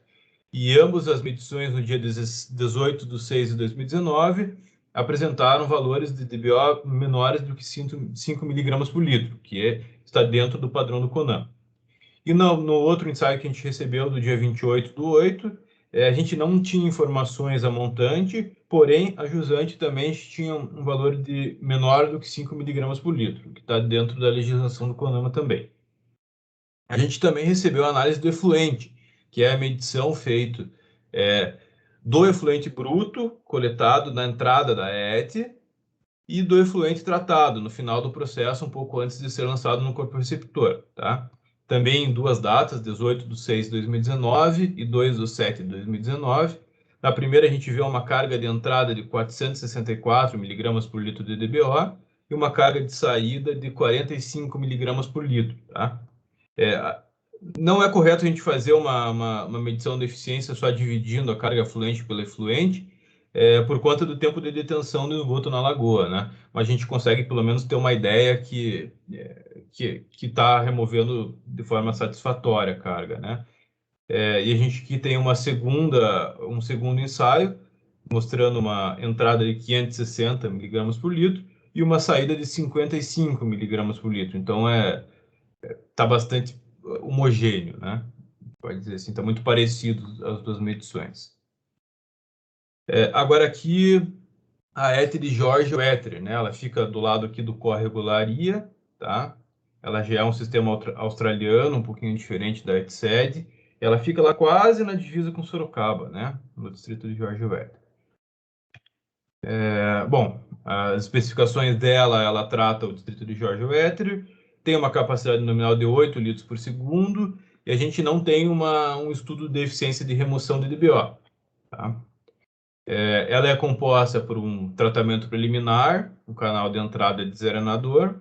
E ambas as medições no dia 18/6/2019 apresentaram valores de DBO menores do que 5 miligramas por litro, que está dentro do padrão do CONAMA. E no outro ensaio que a gente recebeu do dia 28/8, a gente não tinha informações a montante, porém a jusante também tinha um valor de menor do que 5 miligramas por litro, que está dentro da legislação do CONAMA também. A gente também recebeu a análise do efluente, que é a medição feita do efluente bruto coletado na entrada da ET e do efluente tratado no final do processo, um pouco antes de ser lançado no corpo receptor, tá? Também em 2 datas, 18/6/2019 e 2/7/2019. Na primeira, a gente vê uma carga de entrada de 464 miligramas por litro de DBO e uma carga de saída de 45 miligramas por litro, tá? Não é correto a gente fazer uma medição de eficiência só dividindo a carga fluente pelo efluente, por conta do tempo de detenção do esgoto na lagoa, né? Mas a gente consegue pelo menos ter uma ideia que está removendo de forma satisfatória a carga, né? E a gente aqui tem um segundo ensaio, mostrando uma entrada de 560 miligramas por litro e uma saída de 55 miligramas por litro. Então, está bastante homogêneo, né? Pode dizer assim, está muito parecido as 2 medições. Agora aqui, a ET de George Wetterer, né? Ela fica do lado aqui do Córrego Laria, tá? Ela já é um sistema australiano, um pouquinho diferente da ETSED. Ela fica lá quase na divisa com Sorocaba, né? No distrito de George Wetterer. Bom, as especificações dela, ela trata o distrito de George Wetterer, tem uma capacidade nominal de 8 litros por segundo, e a gente não tem um estudo de eficiência de remoção de DBO, tá? Ela é composta por um tratamento preliminar, um canal de entrada de desarenador,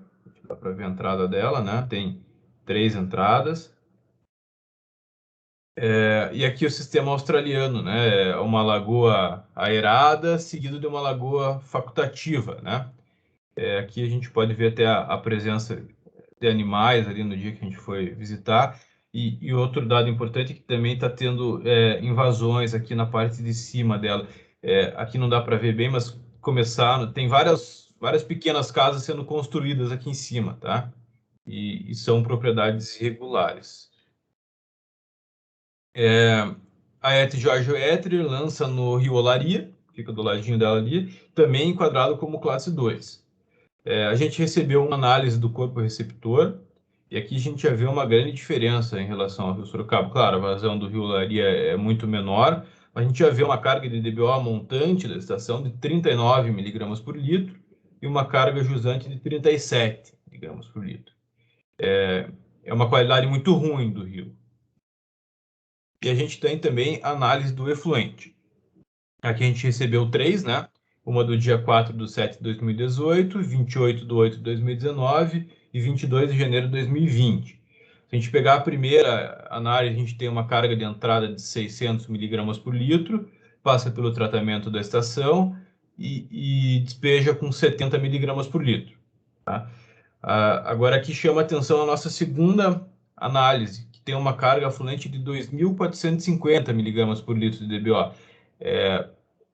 dá para ver a entrada dela, né? Tem 3 entradas. E aqui o sistema australiano, né? Uma lagoa aerada, seguido de uma lagoa facultativa, né? Aqui a gente pode ver até a presença de animais ali no dia que a gente foi visitar. E outro dado importante é que também está tendo invasões aqui na parte de cima dela. Aqui não dá para ver bem, mas começaram, tem várias pequenas casas sendo construídas aqui em cima, tá? E são propriedades irregulares. A ET Jorge Etri lança no Rio Olaria, fica do ladinho dela ali, também enquadrado como classe 2. A gente recebeu uma análise do corpo receptor, e aqui a gente já vê uma grande diferença em relação ao Rio Sorocaba. Claro, a vazão do Rio Olaria é muito menor, mas a gente já vê uma carga de DBO montante da estação de 39 miligramas por litro e uma carga jusante de 37 miligramas por litro. É uma qualidade muito ruim do rio. E a gente tem também a análise do efluente. Aqui a gente recebeu 3, né? Uma do dia 4/7 de 2018, 28/8/2019 e 22 de janeiro de 2020. Se a gente pegar a primeira análise, a gente tem uma carga de entrada de 600 miligramas por litro, passa pelo tratamento da estação e despeja com 70 miligramas por litro. Tá? Agora aqui chama atenção a nossa segunda análise, que tem uma carga afluente de 2.450 miligramas por litro de DBO.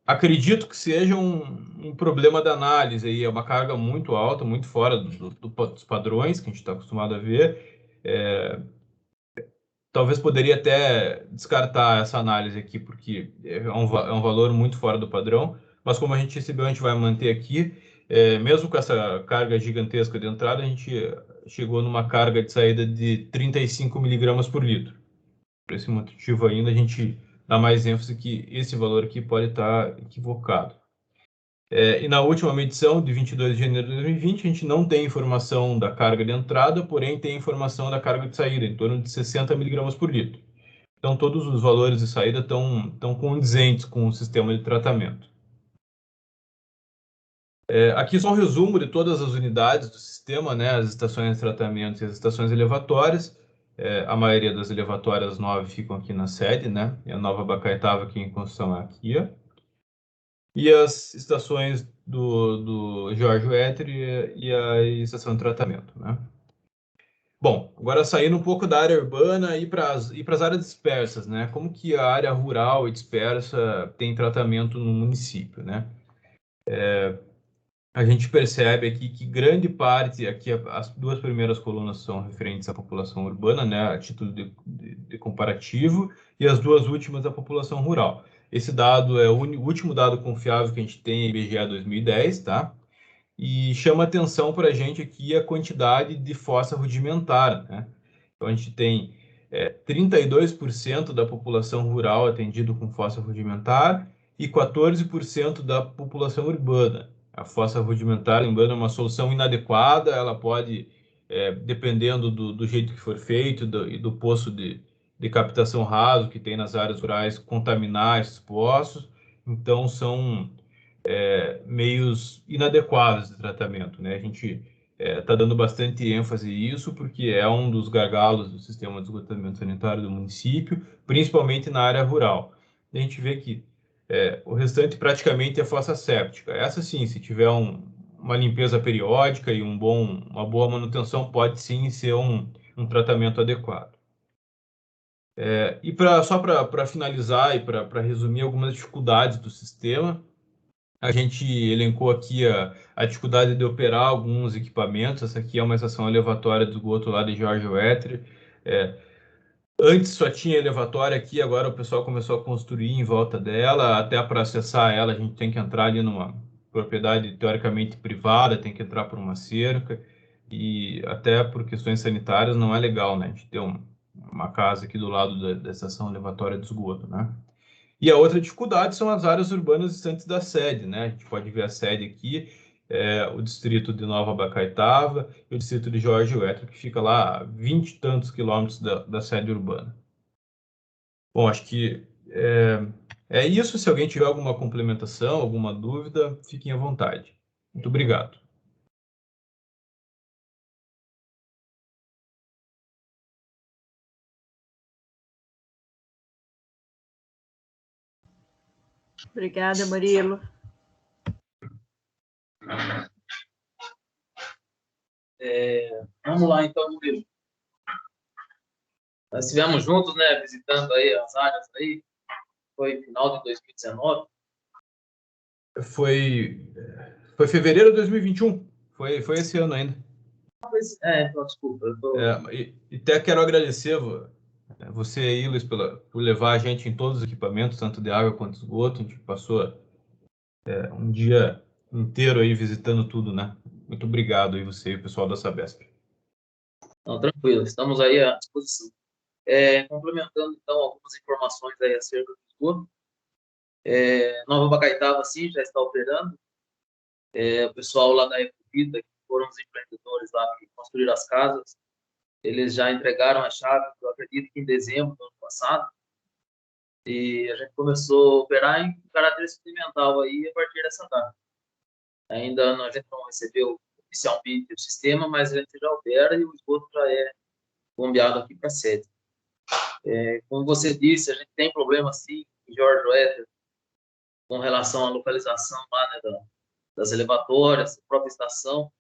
Acredito que seja um problema da análise, aí é uma carga muito alta, muito fora dos padrões que a gente está acostumado a ver. Talvez poderia até descartar essa análise aqui, porque é um valor muito fora do padrão, mas como a gente recebeu, a gente vai manter aqui. Mesmo com essa carga gigantesca de entrada, a gente chegou numa carga de saída de 35 miligramas por litro. Por esse motivo ainda, a gente dá mais ênfase que esse valor aqui pode estar equivocado. E na última medição, de 22 de janeiro de 2020, a gente não tem informação da carga de entrada, porém tem informação da carga de saída, em torno de 60 miligramas por litro. Então, todos os valores de saída estão condizentes com o sistema de tratamento. Aqui só um resumo de todas as unidades do sistema, né? As estações de tratamento e as estações elevatórias. A maioria das elevatórias 9 ficam aqui na sede, né? E a Nova Bacaitava aqui em construção aqui, ó. E as estações do Jorge Etri e a estação de tratamento, né? Bom, agora saindo um pouco da área urbana e para as áreas dispersas, né? Como que a área rural e dispersa tem tratamento no município, né? A gente percebe aqui que grande parte, aqui as 2 primeiras colunas são referentes à população urbana, né? A título de comparativo, e as 2 últimas à população rural. Esse dado é o último dado confiável que a gente tem em IBGE 2010, tá? E chama atenção para a gente aqui a quantidade de fossa rudimentar, né? Então, a gente tem 32% da população rural atendido com fossa rudimentar e 14% da população urbana. A fossa rudimentar, lembrando, é uma solução inadequada, ela pode, dependendo do jeito que for feito e do poço de captação raso que tem nas áreas rurais, contaminar esses poços. Então, são meios inadequados de tratamento, né? A gente está dando bastante ênfase nisso, porque é um dos gargalos do sistema de esgotamento sanitário do município, principalmente na área rural. A gente vê que o restante praticamente é fossa séptica. Essa sim, se tiver uma limpeza periódica e uma boa manutenção, pode sim ser um tratamento adequado. Só para finalizar e para resumir algumas dificuldades do sistema, a gente elencou aqui a dificuldade de operar alguns equipamentos. Essa aqui é uma estação elevatória do esgoto lá de Jorge Etri. Antes só tinha elevatória aqui, agora o pessoal começou a construir em volta dela. Até para acessar ela, a gente tem que entrar ali numa propriedade teoricamente privada, tem que entrar por uma cerca. E até por questões sanitárias não é legal, né? A gente ter uma casa aqui do lado da estação elevatória de esgoto, né? E a outra dificuldade são as áreas urbanas distantes da sede, né? A gente pode ver a sede aqui, o distrito de Nova Bacaitava e o distrito de Jorge Etri, que fica lá a 20 e tantos quilômetros da sede urbana. Bom, acho que É isso. Se alguém tiver alguma complementação, alguma dúvida, fiquem à vontade. Muito obrigado. Obrigada, Murilo. Vamos lá, então, Murilo. Nós estivemos juntos, né, visitando aí as áreas aí, foi final de 2019. Foi fevereiro de 2021. Foi esse ano ainda. Então, desculpa. E até quero agradecer você aí, Luiz, por levar a gente em todos os equipamentos, tanto de água quanto de esgoto. A gente passou um dia inteiro aí visitando tudo, né? Muito obrigado aí você e o pessoal da Sabesp. Não, tranquilo, estamos aí à disposição. Complementando, então, algumas informações aí acerca do esgoto. Nova Bacaitava, sim, já está operando. O pessoal lá da Ecovita, que foram os empreendedores lá que construíram as casas, eles já entregaram a chave, eu acredito que em dezembro do ano passado, e a gente começou a operar em caráter experimental aí a partir dessa data. Ainda a gente não recebeu oficialmente o sistema, mas a gente já opera e o esgoto já é bombeado aqui para a sede. Como você disse, a gente tem problema, sim, em Jorge Wetter, com relação à localização lá, né, das elevatórias, própria estação.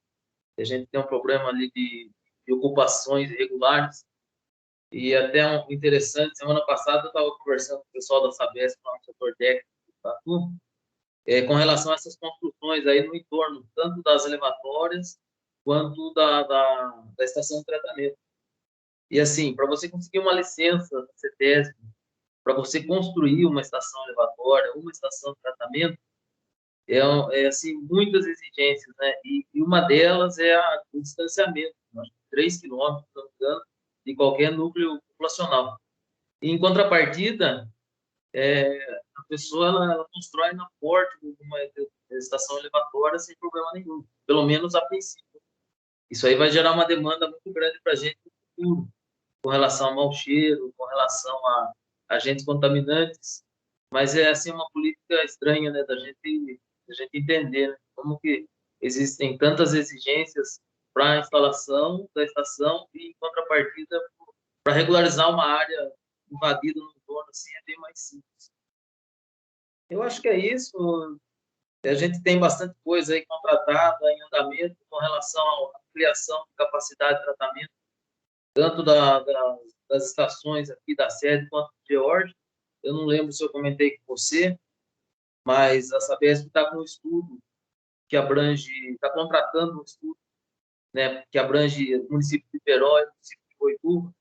A gente tem um problema ali de ocupações irregulares. E até um interessante, semana passada eu estava conversando com o pessoal da Sabesp, lá no setor técnico do Tatu, com relação a essas construções aí no entorno, tanto das elevatórias quanto da estação de tratamento. E assim, para você conseguir uma licença da CETESB, para você construir uma estação elevatória, uma estação de tratamento, assim, muitas exigências, né? E uma delas é o distanciamento, 3 quilômetros, se não me engano, de qualquer núcleo populacional. E, em contrapartida, a pessoa ela constrói na porta de uma estação elevatória sem problema nenhum, pelo menos a princípio. Isso aí vai gerar uma demanda muito grande para a gente no futuro, com relação ao mau cheiro, com relação a agentes contaminantes, mas é assim uma política estranha, né, da gente entender, né, como que existem tantas exigências para a instalação da estação e, em contrapartida, para regularizar uma área invadida no entorno, assim, é bem mais simples. Eu acho que é isso. A gente tem bastante coisa aí contratada, em andamento, com relação à ampliação de capacidade de tratamento, tanto das estações aqui da sede quanto de George. Eu não lembro se eu comentei com você, mas a Sabesp está com um estudo que abrange, está contratando um estudo, né, que abrange o município de Iperó e o município de Boituva,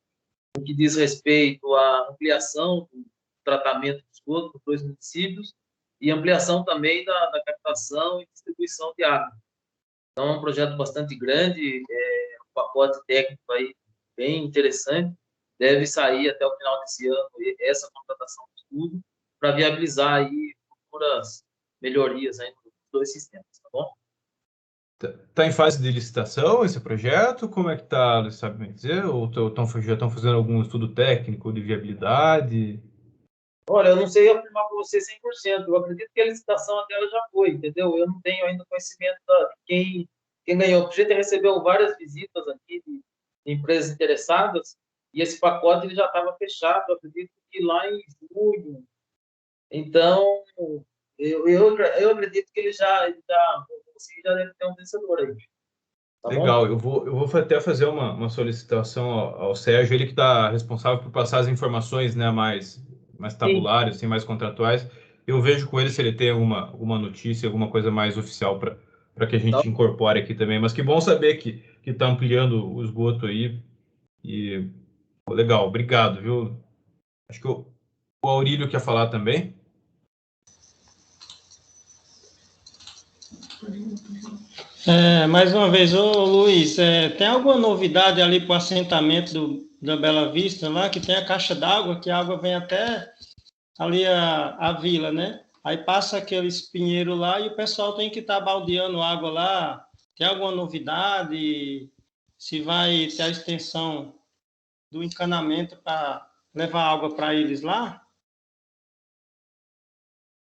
no que diz respeito à ampliação do tratamento de esgoto nos dois municípios e ampliação também da captação e distribuição de água. Então, é um projeto bastante grande, um pacote técnico aí bem interessante, deve sair até o final desse ano essa contratação de estudo para viabilizar aí futuras melhorias aí nos dois sistemas, tá bom? Está em fase de licitação esse projeto? Como é que está, você sabe me dizer? Ou já estão fazendo algum estudo técnico de viabilidade? Olha, eu não sei afirmar para você 100%. Eu acredito que a licitação até ela já foi, entendeu? Eu não tenho ainda conhecimento de quem ganhou. A gente recebeu várias visitas aqui de empresas interessadas e esse pacote ele já estava fechado, eu acredito que lá em julho. Então, eu acredito que ele já deve ter um vencedor aí. Tá Legal, bom? eu vou até fazer uma solicitação ao Sérgio, ele que está responsável por passar as informações, né, mais tabulares, assim, mais contratuais. Eu vejo com ele se ele tem alguma notícia, alguma coisa mais oficial para que a gente incorpore aqui também. Mas que bom saber que está ampliando o esgoto aí. E legal, obrigado, viu? Acho que o Aurílio quer falar também. Mais uma vez, ô Luiz, tem alguma novidade ali para o assentamento da Bela Vista lá, que tem a caixa d'água, que a água vem até ali a vila, né? Aí passa aquele espinheiro lá e o pessoal tem que estar baldeando água lá. Tem alguma novidade? Se vai ter a extensão do encanamento para levar água para eles lá?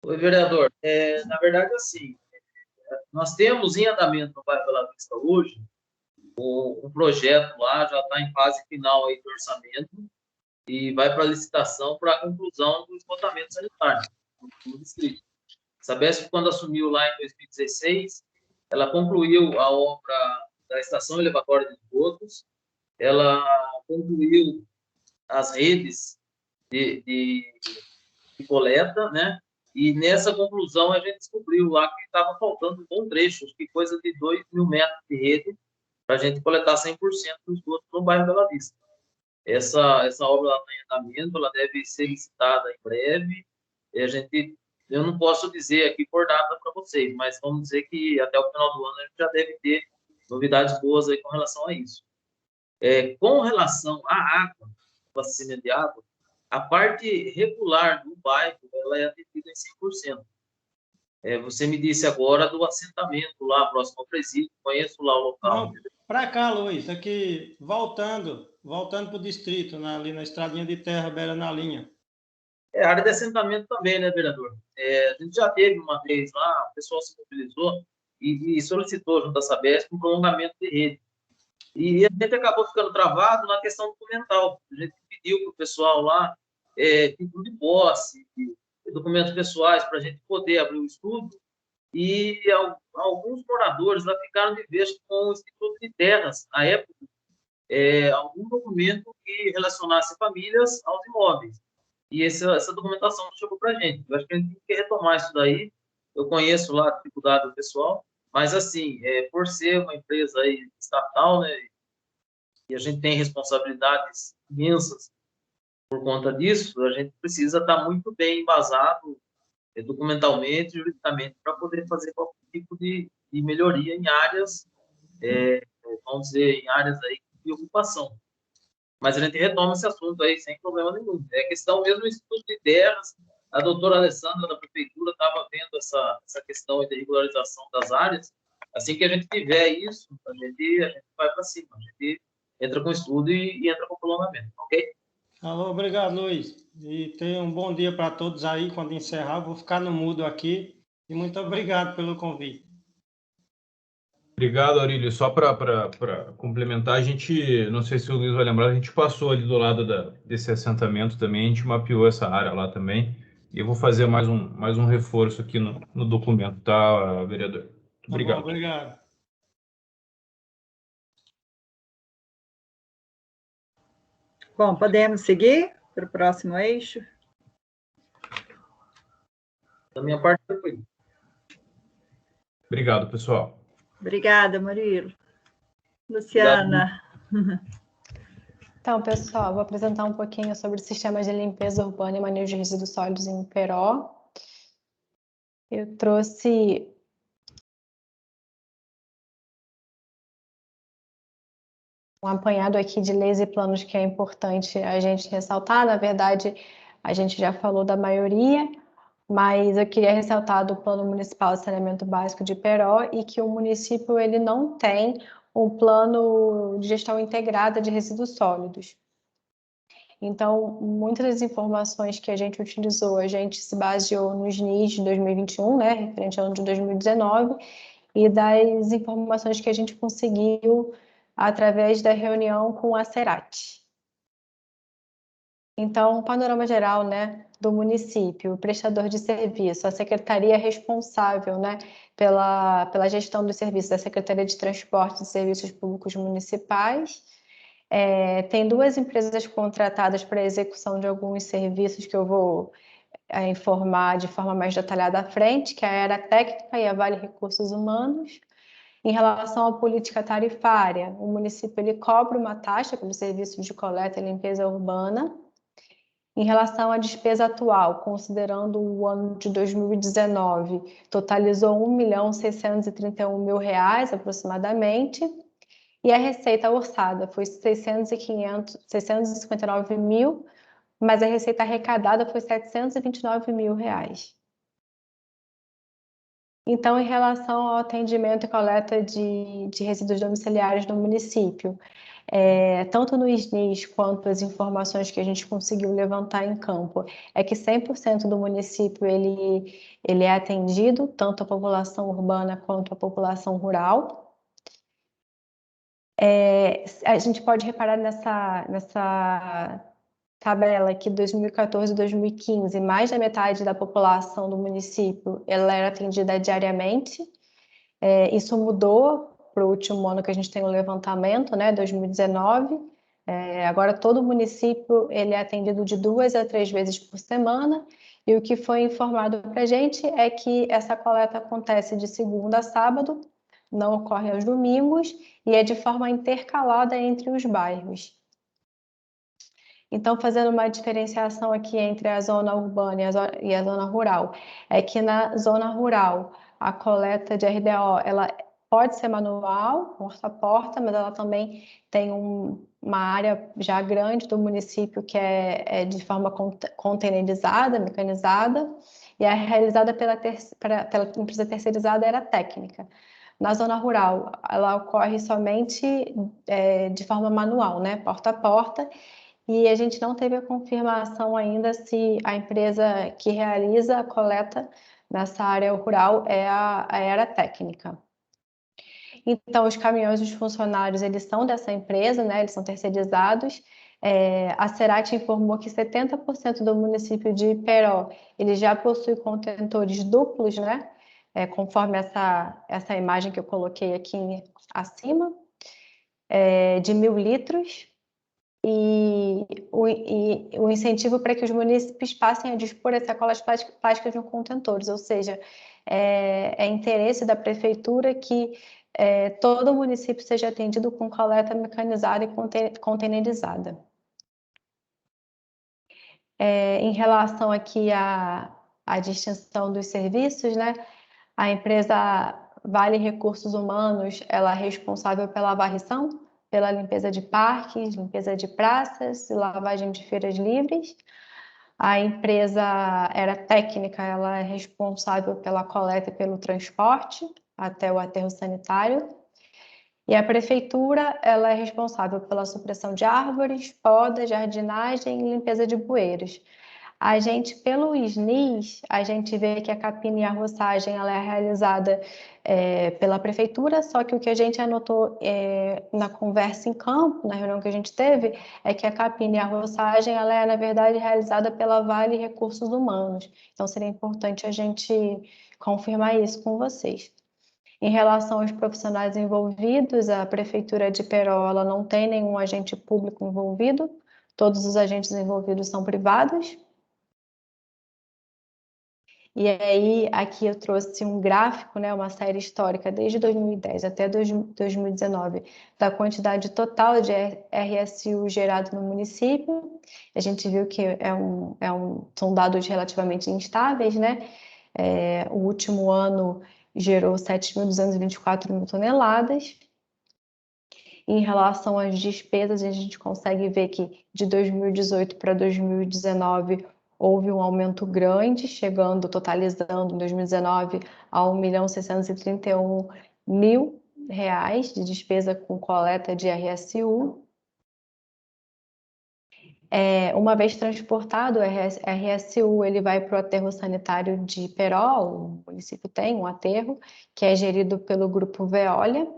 Oi, vereador. Na verdade, assim, nós temos em andamento no bairro Bela Vista hoje um projeto lá, já está em fase final aí do orçamento e vai para licitação para a conclusão do esgotamento sanitário no distrito. A Sabesp, quando assumiu lá em 2016, ela concluiu a obra da estação elevatória de esgotos, ela concluiu as redes de coleta, né? E nessa conclusão a gente descobriu lá que estava faltando um bom trecho, acho que coisa de 2.000 metros de rede, para a gente coletar 100% do esgoto no bairro Bela Vista. Essa obra está em andamento, ela deve ser licitada em breve. E eu não posso dizer aqui por data para vocês, mas vamos dizer que até o final do ano a gente já deve ter novidades boas aí com relação a isso. Com relação à água, abastecimento de água, a parte regular do bairro ela é atendida em 100%. Você me disse agora do assentamento lá próximo ao presídio, conheço lá o local. Para cá, Luiz, aqui voltando para o distrito, ali na estradinha de terra, beira na linha. A área de assentamento também, né, vereador? A gente já teve uma vez lá, o pessoal se mobilizou e solicitou junto à Sabesp um prolongamento de rede. E a gente acabou ficando travado na questão documental. A gente pediu para o pessoal lá título de posse, documentos pessoais para a gente poder abrir o estudo. E alguns moradores lá ficaram de vez com o Instituto de Terras, à época, algum documento que relacionasse famílias aos imóveis. E essa documentação não chegou para a gente. Eu acho que a gente tem que retomar isso daí. Eu conheço lá a dificuldade do pessoal, mas, assim, por ser uma empresa aí estatal, né, e a gente tem responsabilidades imensas por conta disso, a gente precisa estar muito bem embasado documentalmente, juridicamente, para poder fazer qualquer tipo de melhoria em áreas, vamos dizer, em áreas aí de ocupação. Mas a gente retoma esse assunto aí sem problema nenhum. É questão mesmo do Instituto de Terras, a doutora Alessandra da Prefeitura estava vendo essa questão de regularização das áreas. Assim que a gente tiver isso, a gente vai para cima, a gente entra com estudo e entra com prolongamento, ok? Alô, obrigado, Luiz. E tenha um bom dia para todos aí. Quando encerrar, vou ficar no mudo aqui. E muito obrigado pelo convite. Obrigado, Aurílio. Só para complementar, a gente, não sei se o Luiz vai lembrar, a gente passou ali do lado desse assentamento também, a gente mapeou essa área lá também. E eu vou fazer mais um reforço aqui no documento, tá, vereador? Obrigado. Tá bom, obrigado. Bom, podemos seguir para o próximo eixo? Da minha parte, foi. Obrigado, pessoal. Obrigada, Murilo. Luciana. Então, pessoal, vou apresentar um pouquinho sobre o sistema de limpeza urbana e manejo de resíduos sólidos em Peró. Eu trouxe um apanhado aqui de leis e planos que é importante a gente ressaltar. Na verdade, a gente já falou da maioria, mas eu queria ressaltar do Plano Municipal de Saneamento Básico de Peró e que o município ele não tem um plano de gestão integrada de resíduos sólidos. Então, muitas das informações que a gente utilizou, a gente se baseou nos NIS de 2021, né, referente ao ano de 2019, e das informações que a gente conseguiu através da reunião com a Cerat. Então, o panorama geral, né, do município, o prestador de serviço, a secretaria responsável, né, pela gestão dos serviços, da Secretaria de Transporte e Serviços Públicos Municipais. Tem 2 empresas contratadas para a execução de alguns serviços que eu vou informar de forma mais detalhada à frente, que é a Área Técnica e a Vale Recursos Humanos. Em relação à política tarifária, o município ele cobra uma taxa pelo serviço de coleta e limpeza urbana. Em relação à despesa atual, considerando o ano de 2019, totalizou R$1.631.000 aproximadamente, e a receita orçada foi 659 mil, mas a receita arrecadada foi R$729.000. Então, em relação ao atendimento e coleta de resíduos domiciliares no município, tanto no SNIS quanto as informações que a gente conseguiu levantar em campo, é que 100% do município ele é atendido, tanto a população urbana quanto a população rural. A gente pode reparar nessa tabela aqui, 2014 e 2015, mais da metade da população do município ela era atendida diariamente. Isso mudou para o último ano que a gente tem o levantamento, né, 2019. Agora todo o município ele é atendido de 2 a 3 vezes por semana, e o que foi informado para a gente é que essa coleta acontece de segunda a sábado, não ocorre aos domingos, e é de forma intercalada entre os bairros. Então, fazendo uma diferenciação aqui entre a zona urbana e a zona rural, é que na zona rural, a coleta de RDO, ela pode ser manual, porta a porta, mas ela também tem uma área já grande do município que é de forma containerizada, mecanizada, e é realizada pela empresa terceirizada Era Técnica. Na zona rural, ela ocorre somente de forma manual, né, porta a porta, e a gente não teve a confirmação ainda se a empresa que realiza a coleta nessa área rural é a Era Técnica. Então, os caminhões dos funcionários, eles são dessa empresa, né? Eles são terceirizados. A Cerati informou que 70% do município de Iperó, ele já possui contentores duplos, né? Conforme essa imagem que eu coloquei aqui acima, de 1.000 litros. E o incentivo para que os municípios passem a dispor as sacolas plásticas de contentores, ou seja, é interesse da prefeitura que todo município seja atendido com coleta mecanizada e containerizada. Em relação aqui à distinção dos serviços, né? A empresa Vale Recursos Humanos, ela é responsável pela varrição, pela limpeza de parques, limpeza de praças e lavagem de feiras livres. A empresa Era Técnica, ela é responsável pela coleta e pelo transporte até o aterro sanitário. E a prefeitura, ela é responsável pela supressão de árvores, poda, jardinagem e limpeza de bueiros. A gente, pelo SNIS, a gente vê que a capina e a roçagem ela é realizada pela prefeitura, só que o que a gente anotou na conversa em campo, na reunião que a gente teve, é que a capina e a roçagem ela é, na verdade, realizada pela Vale Recursos Humanos. Então, seria importante a gente confirmar isso com vocês. Em relação aos profissionais envolvidos, a Prefeitura de Iperó ela não tem nenhum agente público envolvido, todos os agentes envolvidos são privados. E aí, aqui eu trouxe um gráfico, né, uma série histórica desde 2010 até 2019, da quantidade total de RSU gerado no município. A gente viu que são dados relativamente instáveis, né? O último ano gerou 7.224 toneladas. Em relação às despesas, a gente consegue ver que de 2018 para 2019 houve um aumento grande, totalizando em 2019 a R$1.631.000 de despesa com coleta de RSU. Uma vez transportado o RSU, ele vai para o aterro sanitário de Iperó, o município tem um aterro, que é gerido pelo Grupo Veolia.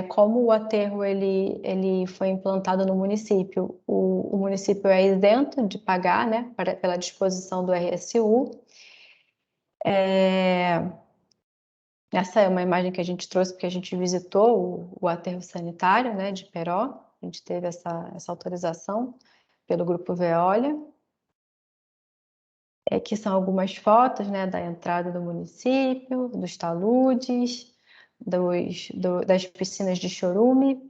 Como o aterro ele foi implantado no município, o município é isento de pagar, né, pela disposição do RSU. Essa é uma imagem que a gente trouxe porque a gente visitou o aterro sanitário, né, de Iperó. A gente teve essa autorização pelo Grupo Veolia. Aqui são algumas fotos, né, da entrada do município, dos taludes, das piscinas de chorume.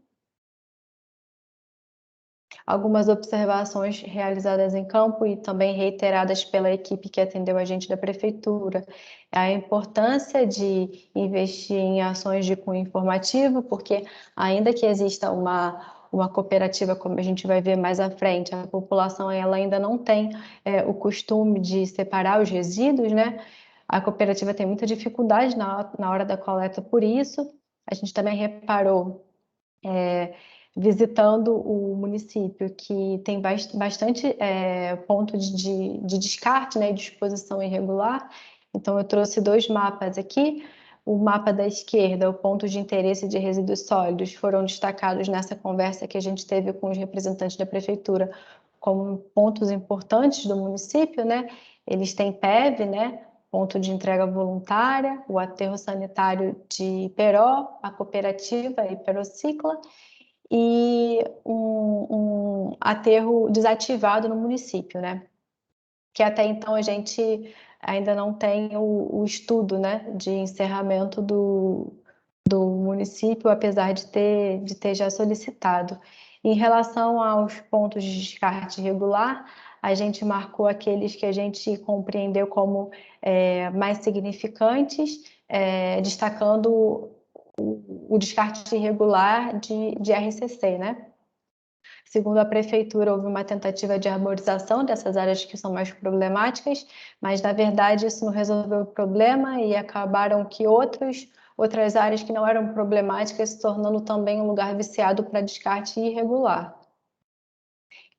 Algumas observações realizadas em campo e também reiteradas pela equipe que atendeu a gente da prefeitura. A importância de investir em ações de cunho informativo, porque ainda que exista uma cooperativa, como a gente vai ver mais à frente, a população ela ainda não tem o costume de separar os resíduos, né? A cooperativa tem muita dificuldade na hora da coleta por isso. A gente também reparou visitando o município, que tem bastante ponto de descarte, né, de exposição irregular. Então, eu trouxe 2 mapas aqui. O mapa da esquerda, o ponto de interesse de resíduos sólidos, foram destacados nessa conversa que a gente teve com os representantes da prefeitura como pontos importantes do município, né? Eles têm PEV, né? Ponto de entrega voluntária, o aterro sanitário de Iperó, a cooperativa Iperocicla, e um aterro desativado no município, né? Que até então a gente ainda não tem o estudo, né, de encerramento do município, apesar de ter já solicitado. Em relação aos pontos de descarte irregular, a gente marcou aqueles que a gente compreendeu como mais significantes, destacando o descarte irregular de RCC, né? Segundo a prefeitura, houve uma tentativa de arborização dessas áreas que são mais problemáticas, mas, na verdade, isso não resolveu o problema e acabaram que outras áreas que não eram problemáticas se tornando também um lugar viciado para descarte irregular.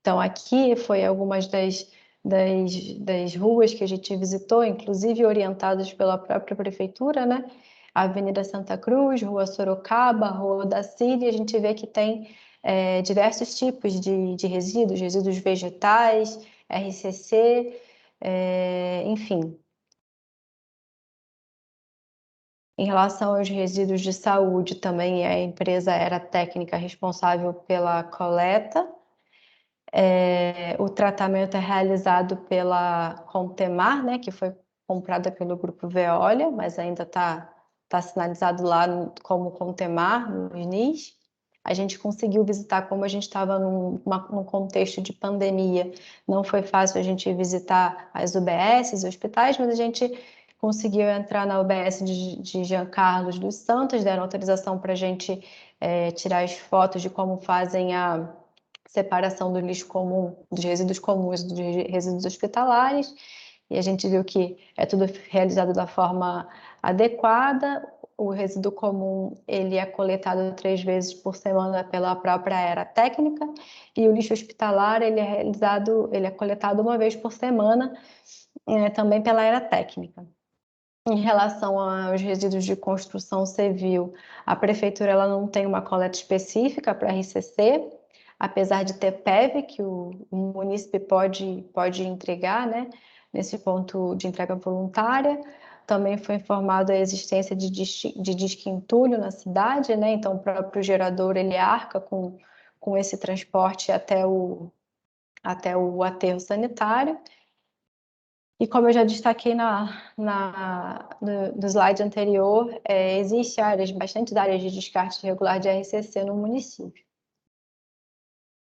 Então, aqui foi algumas das ruas que a gente visitou, inclusive orientadas pela própria prefeitura, né? A Avenida Santa Cruz, Rua Sorocaba, Rua da Síria, a gente vê que tem diversos tipos de resíduos vegetais, RCC, enfim. Em relação aos resíduos de saúde, também a empresa era técnica responsável pela coleta. O tratamento é realizado pela Contemar, né, que foi comprada pelo Grupo Veolia, mas ainda está sinalizado lá como Contemar, no INIS. A gente conseguiu visitar, como a gente estava num contexto de pandemia, não foi fácil a gente visitar as UBSs, hospitais, mas a gente conseguiu entrar na UBS de Jean Carlos dos Santos, deram autorização para a gente tirar as fotos de como fazem a separação do lixo comum, dos resíduos comuns e dos resíduos hospitalares, e a gente viu que é tudo realizado da forma adequada. O resíduo comum, ele é coletado 3 vezes por semana pela própria era técnica, e o lixo hospitalar, ele é coletado 1 vez por semana, também pela era técnica. Em relação aos resíduos de construção civil, a prefeitura ela não tem uma coleta específica para RCC, apesar de ter PEV, que o munícipe pode entregar, né, nesse ponto de entrega voluntária. Também foi informado a existência de disque entulho na cidade, né, então o próprio gerador ele arca com esse transporte até o aterro sanitário. E como eu já destaquei no slide anterior, existem bastante áreas de descarte irregular de RCC no município.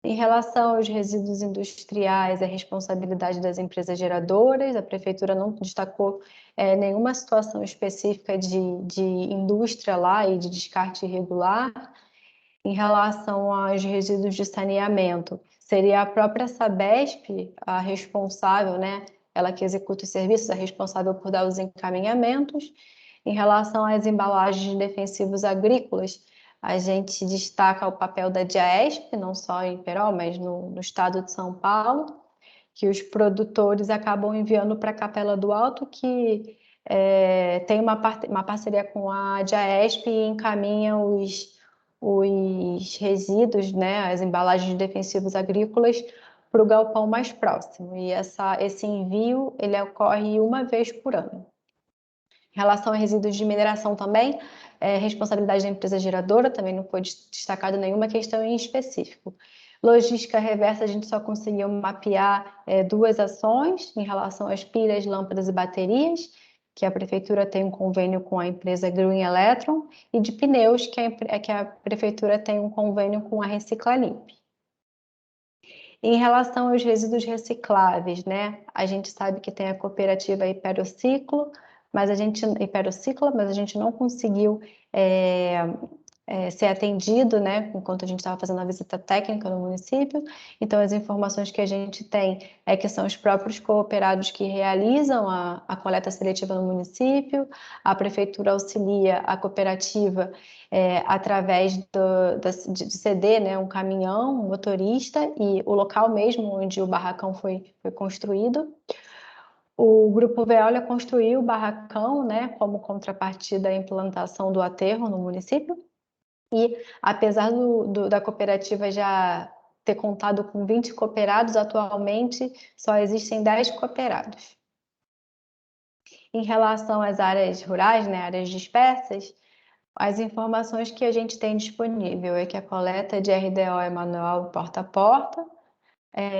Em relação aos resíduos industriais, é responsabilidade das empresas geradoras, a prefeitura não destacou nenhuma situação específica de indústria lá e de descarte irregular. Em relação aos resíduos de saneamento, seria a própria Sabesp a responsável, né? Ela que executa os serviços, é responsável por dar os encaminhamentos. Em relação às embalagens de defensivos agrícolas, a gente destaca o papel da Diaesp, não só em Iperó, mas no estado de São Paulo, que os produtores acabam enviando para a Capela do Alto, que tem uma parceria com a Diaesp e encaminha os resíduos, né, as embalagens de defensivos agrícolas, para o galpão mais próximo. E esse envio ele ocorre 1 vez por ano. Em relação a resíduos de mineração também, responsabilidade da empresa geradora, também não foi destacado nenhuma questão em específico. Logística reversa, a gente só conseguiu mapear 2 ações em relação às pilhas, lâmpadas e baterias, que a prefeitura tem um convênio com a empresa Green Electron, e de pneus, que a prefeitura tem um convênio com a Reciclalimp. Em relação aos resíduos recicláveis, né, a gente sabe que tem a cooperativa Iperocicla, mas a gente não conseguiu ser atendido, né, enquanto a gente estava fazendo a visita técnica no município. Então, as informações que a gente tem é que são os próprios cooperados que realizam a coleta seletiva no município, a prefeitura auxilia a cooperativa através de ceder, né, um caminhão, um motorista e o local mesmo onde o barracão foi construído. O Grupo Veolia construiu o barracão, né, como contrapartida à implantação do aterro no município. E, apesar da cooperativa já ter contado com 20 cooperados, atualmente só existem 10 cooperados. Em relação às áreas rurais, né, áreas dispersas, as informações que a gente tem disponível é que a coleta de RDO é manual porta a porta,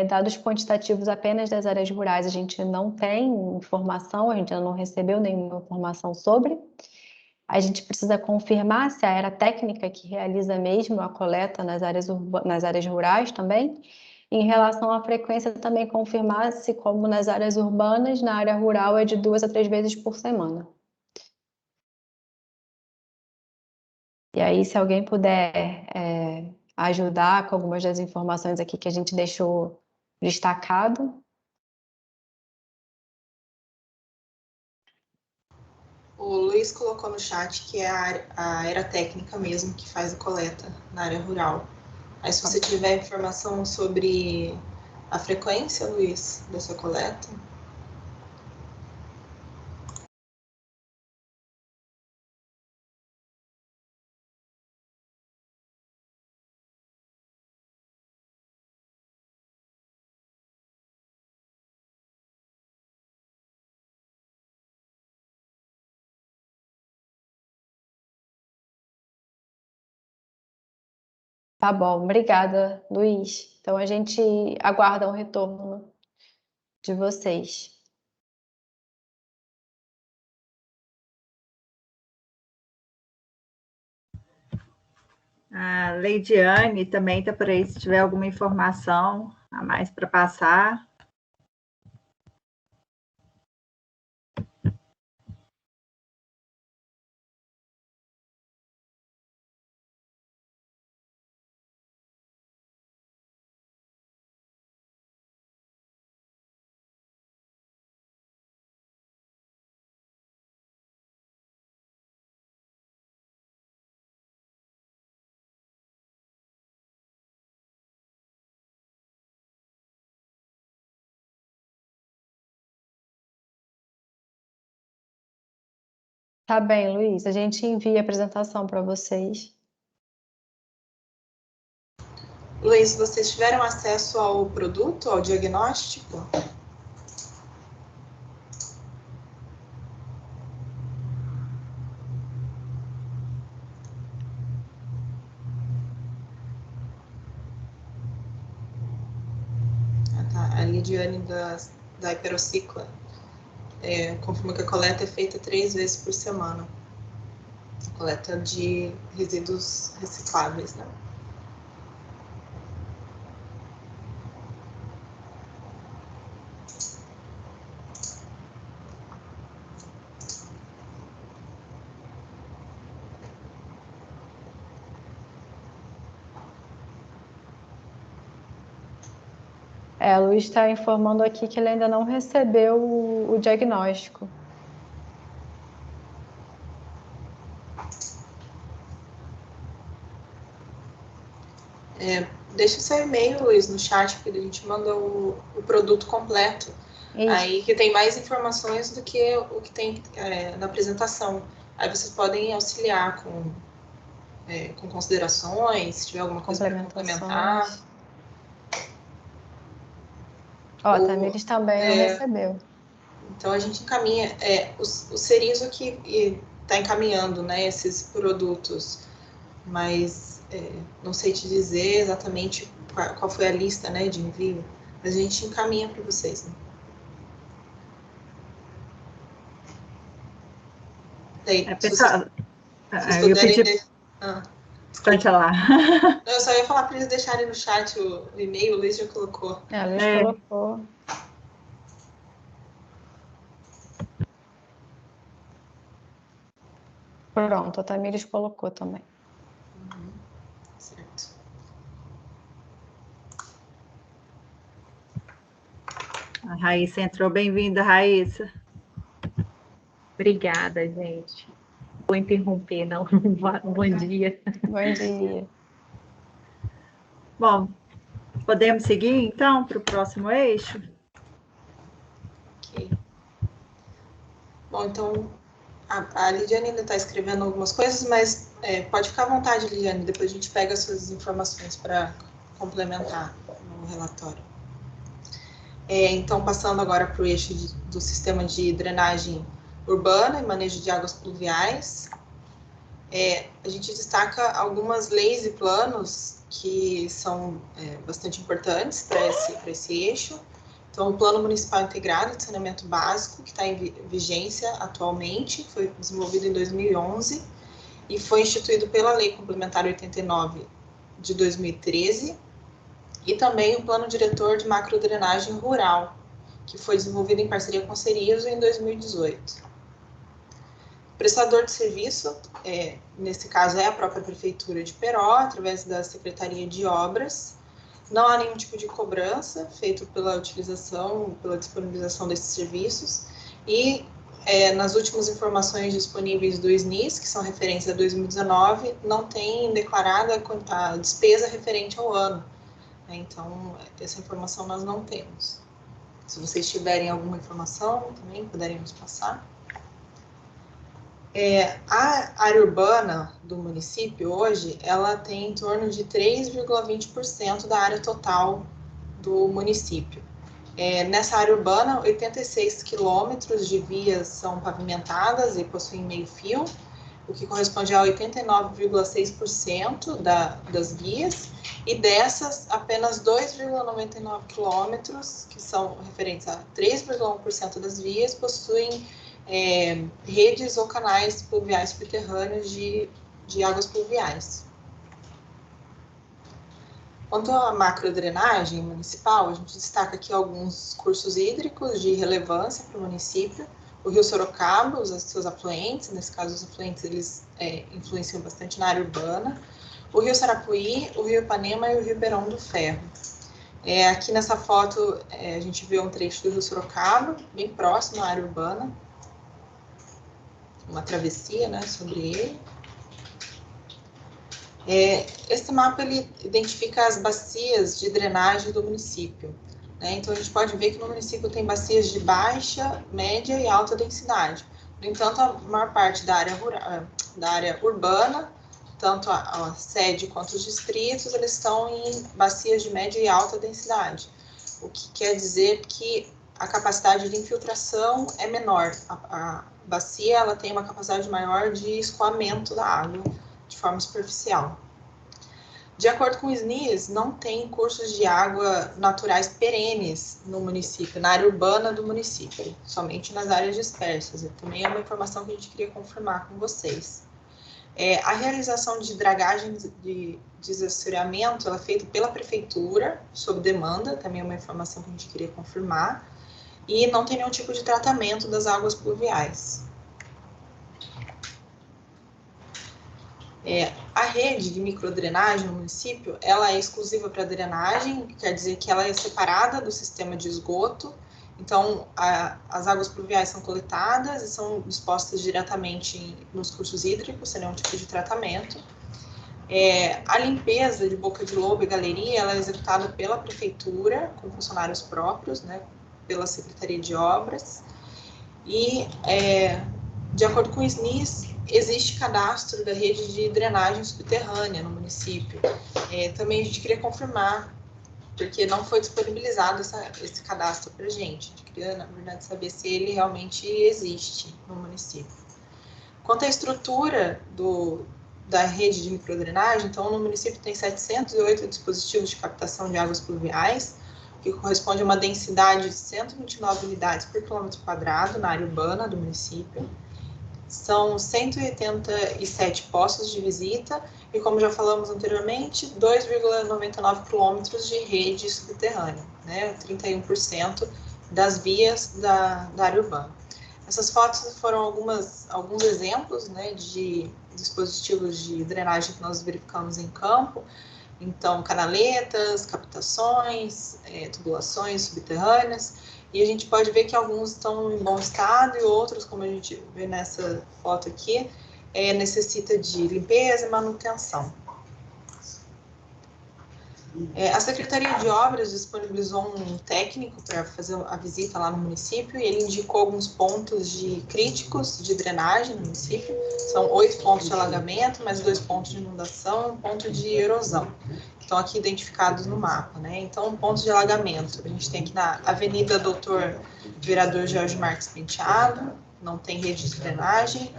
dados quantitativos apenas das áreas rurais a gente não tem informação, a gente ainda não recebeu nenhuma informação sobre. A gente precisa confirmar se a área técnica que realiza mesmo a coleta nas áreas rurais também. Em relação à frequência, também confirmar se, como nas áreas urbanas, na área rural é de 2 a 3 vezes por semana. E aí, se alguém puder ajudar com algumas das informações aqui que a gente deixou destacado. O Luiz colocou no chat que é a área técnica mesmo que faz a coleta na área rural. Aí, se você tiver informação sobre a frequência, Luiz, dessa coleta. Tá bom, obrigada, Luiz. Então, a gente aguarda o retorno de vocês. A Leidiane também está por aí, se tiver alguma informação a mais para passar. Tá bem, Luiz. A gente envia a apresentação para vocês. Luiz, vocês tiveram acesso ao produto, ao diagnóstico? A Lidiane da Hiperocicla confirma que a coleta é feita 3 vezes por semana. A coleta de resíduos recicláveis, né? O Luiz está informando aqui que ele ainda não recebeu o diagnóstico. Deixa o seu e-mail, Luiz, no chat, porque a gente manda o produto completo. Isso. Aí que tem mais informações do que o que tem na apresentação. Aí vocês podem auxiliar com considerações, se tiver alguma coisa para complementar. Ó, a Tamires também não recebeu. Então a gente encaminha o Serizo que está encaminhando, né, esses produtos, mas não sei te dizer exatamente qual foi a lista, né, de envio, mas a gente encaminha para vocês, né? Daí, pessoal, vocês puderem... Pode lá. Eu só ia falar para eles deixarem no chat o e-mail, o Luiz já colocou. O Luiz colocou. Pronto, a Tamires colocou também. A Raíssa entrou. Bem-vinda, Raíssa. Obrigada, gente. Vou interromper, não. Bom dia. Bom dia. Bom, podemos seguir, então, para o próximo eixo? Ok. Bom, então, a Lidiane ainda está escrevendo algumas coisas, mas pode ficar à vontade, Lidiane, depois a gente pega as suas informações para complementar no relatório. Então, passando agora para o eixo do sistema de drenagem urbana e manejo de águas pluviais, a gente destaca algumas leis e planos que são bastante importantes para esse eixo. Então, o Plano Municipal Integrado de Saneamento Básico, que está em vigência atualmente, foi desenvolvido em 2011 e foi instituído pela Lei Complementar 89 de 2013, e também o Plano Diretor de Macrodrenagem Rural, que foi desenvolvido em parceria com a Cerizo em 2018. O prestador de serviço, nesse caso, é a própria Prefeitura de Peró, através da Secretaria de Obras. Não há nenhum tipo de cobrança feito pela disponibilização desses serviços, e nas últimas informações disponíveis do SNIS, que são referentes a 2019, não tem declarada a despesa referente ao ano. Então, essa informação nós não temos. Se vocês tiverem alguma informação, também puderem nos passar. A área urbana do município hoje, ela tem em torno de 3,20% da área total do município. Nessa área urbana, 86 quilômetros de vias são pavimentadas e possuem meio-fio, o que corresponde a 89,6% das vias, e dessas, apenas 2,99 quilômetros, que são referentes a 3,1% das vias, possuem redes ou canais pluviais subterrâneos de águas pluviais. Quanto à macrodrenagem municipal, a gente destaca aqui alguns cursos hídricos de relevância para o município. O Rio Sorocaba, os seus afluentes, nesse caso os afluentes eles influenciam bastante na área urbana. O Rio Sarapuí, o Rio Ipanema e o Ribeirão do Ferro. Aqui nessa foto a gente vê um trecho do Rio Sorocaba, bem próximo à área urbana. Uma travessia, né, sobre ele. Esse mapa ele identifica as bacias de drenagem do município. Então, a gente pode ver que no município tem bacias de baixa, média e alta densidade. No entanto, a maior parte da área urbana, tanto a sede quanto os distritos, eles estão em bacias de média e alta densidade. O que quer dizer que a capacidade de infiltração é menor. A bacia ela tem uma capacidade maior de escoamento da água de forma superficial. De acordo com o SNIS, não tem cursos de água naturais perenes no município, na área urbana do município, somente nas áreas dispersas. E também é uma informação que a gente queria confirmar com vocês. A realização de dragagem de desassoreamento ela é feita pela prefeitura, sob demanda, também é uma informação que a gente queria confirmar, e não tem nenhum tipo de tratamento das águas pluviais. A rede de microdrenagem no município, ela é exclusiva para drenagem, quer dizer que ela é separada do sistema de esgoto. Então, as águas pluviais são coletadas e são dispostas diretamente nos cursos hídricos, sem nenhum tipo de tratamento. A limpeza de boca de lobo e galeria, ela é executada pela prefeitura, com funcionários próprios, né, pela Secretaria de Obras. E, de acordo com o SNIS, existe cadastro da rede de drenagem subterrânea no município. Também a gente queria confirmar, porque não foi disponibilizado esse cadastro para a gente. A gente queria, na verdade, saber se ele realmente existe no município. Quanto à estrutura da rede de microdrenagem, então, no município tem 708 dispositivos de captação de águas pluviais, que corresponde a uma densidade de 129 unidades por quilômetro quadrado na área urbana do município. São 187 postos de visita e, como já falamos anteriormente, 2,99 quilômetros de rede subterrânea, né, 31% das vias da área urbana. Essas fotos foram alguns exemplos, né, de dispositivos de drenagem que nós verificamos em campo. Então, canaletas, captações, tubulações subterrâneas, e a gente pode ver que alguns estão em bom estado e outros, como a gente vê nessa foto aqui, necessita de limpeza e manutenção. A Secretaria de Obras disponibilizou um técnico para fazer a visita lá no município, e ele indicou alguns pontos críticos de drenagem no município. São 8 pontos de alagamento, mais 2 pontos de inundação e um ponto de erosão. Estão aqui identificados no mapa, né? Então, pontos de alagamento. A gente tem aqui na Avenida Doutor Vereador Jorge Marques Penteado, não tem rede de drenagem.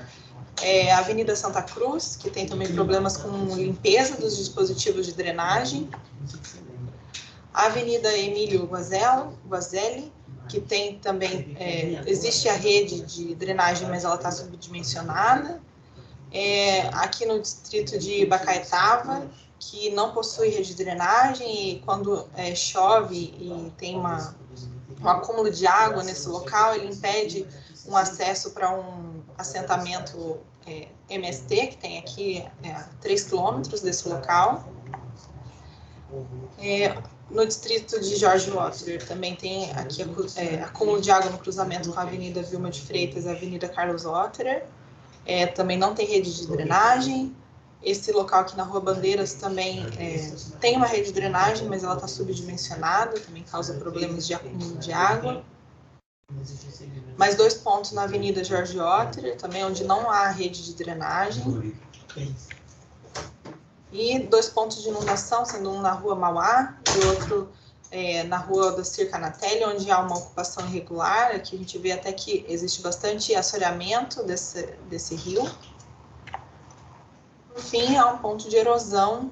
A Avenida Santa Cruz, que tem também problemas com limpeza dos dispositivos de drenagem. A Avenida Emílio Guazelli, que tem também, existe a rede de drenagem, mas ela está subdimensionada. Aqui no distrito de Bacaetava, que não possui rede de drenagem, e quando chove e tem um acúmulo de água nesse local, ele impede um acesso para um assentamento MST, que tem aqui a 3 quilômetros desse local. No distrito de Jorge Water também tem aqui acúmulo de água no cruzamento com a Avenida Vilma de Freitas e a Avenida Carlos Water. Também não tem rede de drenagem. Esse local aqui na Rua Bandeiras também tem uma rede de drenagem, mas ela está subdimensionada, também causa problemas de acúmulo de água. Mais 2 pontos na Avenida Jorge Water, também onde não há rede de drenagem. E 2 pontos de inundação, sendo um na Rua Mauá e outro na Rua da Circanatelli, onde há uma ocupação irregular. Aqui a gente vê até que existe bastante assoreamento desse rio. Por fim, há um ponto de erosão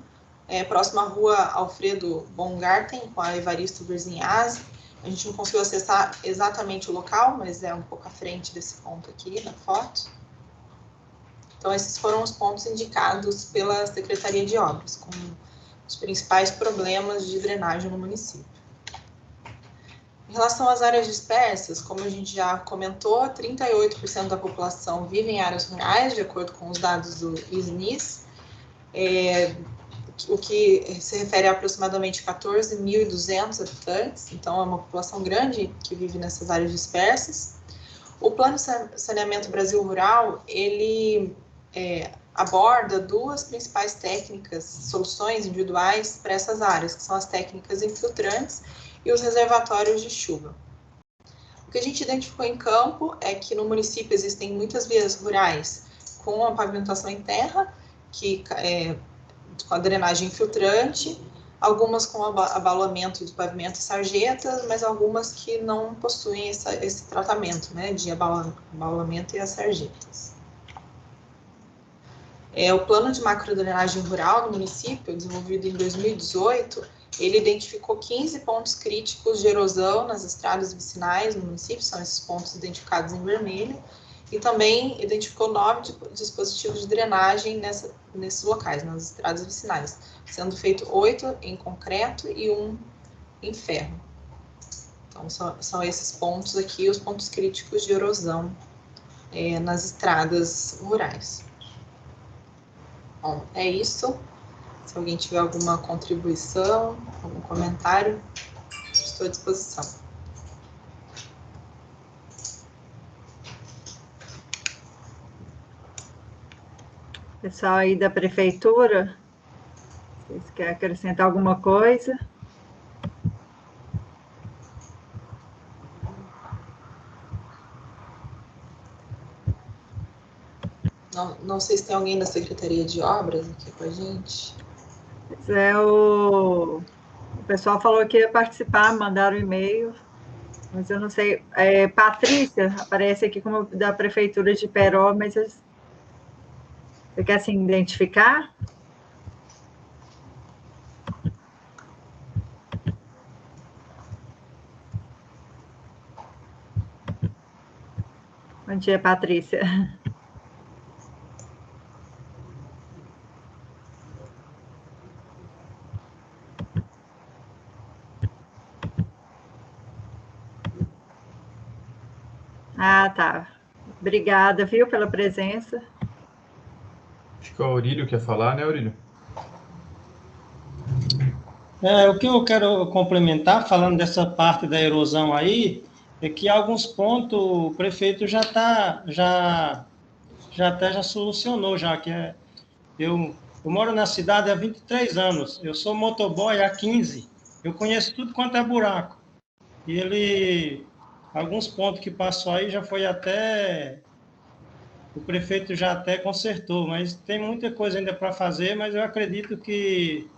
próximo à Rua Alfredo Baumgarten, com a Evaristo Berzinhazzi. A gente não conseguiu acessar exatamente o local, mas é um pouco à frente desse ponto aqui na foto. Então, esses foram os pontos indicados pela Secretaria de Obras, com os principais problemas de drenagem no município. Em relação às áreas dispersas, como a gente já comentou, 38% da população vive em áreas rurais, de acordo com os dados do ISNIS, o que se refere a aproximadamente 14.200 habitantes, então é uma população grande que vive nessas áreas dispersas. O Plano Saneamento Brasil Rural, ele aborda 2 principais técnicas, soluções individuais para essas áreas, que são as técnicas infiltrantes e os reservatórios de chuva. O que a gente identificou em campo é que no município existem muitas vias rurais com a pavimentação em terra, com a drenagem infiltrante, algumas com abalamento de pavimento e sarjetas, mas algumas que não possuem esse tratamento, né, de abalamento e as sarjetas. O plano de macrodrenagem rural no município, desenvolvido em 2018, ele identificou 15 pontos críticos de erosão nas estradas vicinais no município, são esses pontos identificados em vermelho, e também identificou 9 dispositivos de drenagem nesses locais, nas estradas vicinais, sendo feito 8 em concreto e 1 em ferro. Então, são esses pontos aqui, os pontos críticos de erosão nas estradas rurais. Bom, é isso. Se alguém tiver alguma contribuição, algum comentário, estou à disposição. Pessoal aí da prefeitura, vocês querem acrescentar alguma coisa? Não sei se tem alguém da Secretaria de Obras aqui com a gente. O pessoal falou que ia participar, mandaram e-mail, mas eu não sei. Patrícia aparece aqui como da Prefeitura de Peró, mas você quer se identificar? Bom dia, Patrícia. Ah, tá. Obrigada, viu, pela presença. Acho que o Aurílio quer falar, né, Aurílio? O que eu quero complementar, falando dessa parte da erosão aí, é que alguns pontos o prefeito já solucionou, já que eu moro na cidade há 23 anos, eu sou motoboy há 15, eu conheço tudo quanto é buraco. E alguns pontos que passou aí já foi o prefeito já até consertou, mas tem muita coisa ainda para fazer, mas eu acredito que,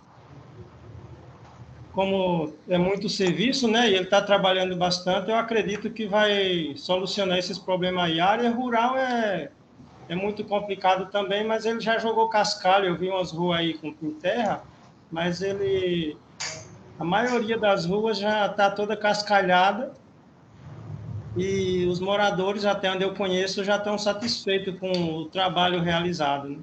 como é muito serviço, né, e ele está trabalhando bastante, eu acredito que vai solucionar esses problemas aí. A área rural é muito complicado também, mas ele já jogou cascalho, eu vi umas ruas aí com terra, mas a maioria das ruas já está toda cascalhada, e os moradores, até onde eu conheço, já estão satisfeitos com o trabalho realizado, né?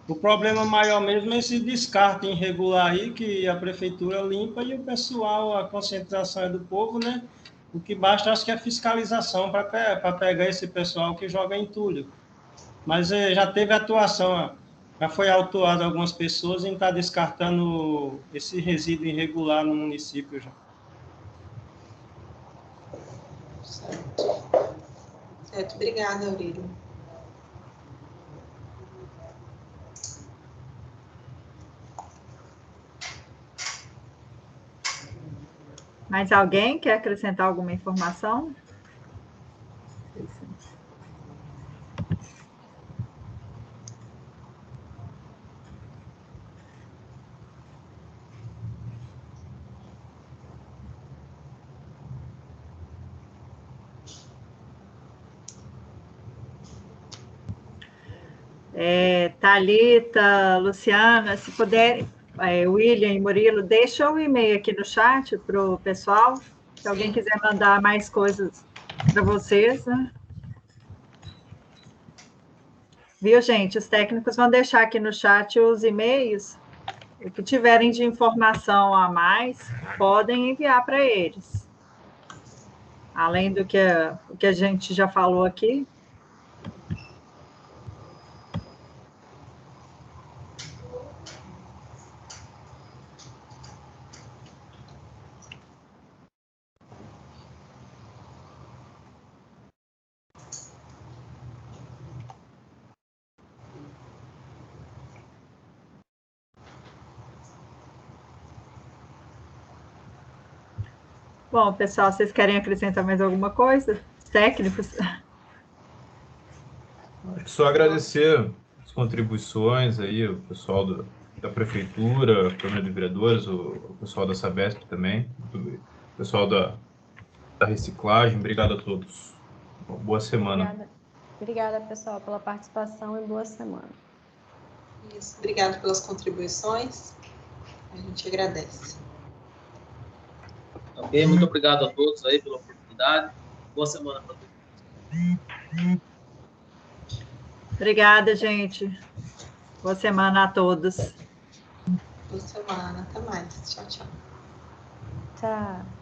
O problema maior mesmo é esse descarte irregular aí, que a prefeitura limpa e o pessoal, a conscientização é do povo, né? O que basta, acho que é a fiscalização para pegar esse pessoal que joga entulho. Mas já teve atuação, já foi autuado algumas pessoas em estar descartando esse resíduo irregular no município já. Certo, obrigada, Aurélio. Mais alguém quer acrescentar alguma informação? Thalita, Luciana, se puderem, William e Murilo, deixa o e-mail aqui no chat para o pessoal, se alguém quiser mandar mais coisas para vocês, né? Viu, gente? Os técnicos vão deixar aqui no chat os e-mails, o que tiverem de informação a mais, podem enviar para eles. Além do que a gente já falou aqui. Bom, pessoal, vocês querem acrescentar mais alguma coisa? Técnicos? Acho que só agradecer as contribuições aí, o pessoal da Prefeitura, a Câmara de Vereadores, o pessoal da Sabesp também, o pessoal da reciclagem. Obrigado a todos. Boa semana. Obrigada, pessoal, pela participação e boa semana. Isso, obrigado pelas contribuições. A gente agradece. Ok, muito obrigado a todos aí pela oportunidade. Boa semana para todos. Obrigada, gente. Boa semana a todos. Boa semana. Até mais. Tchau, tchau. Tchau.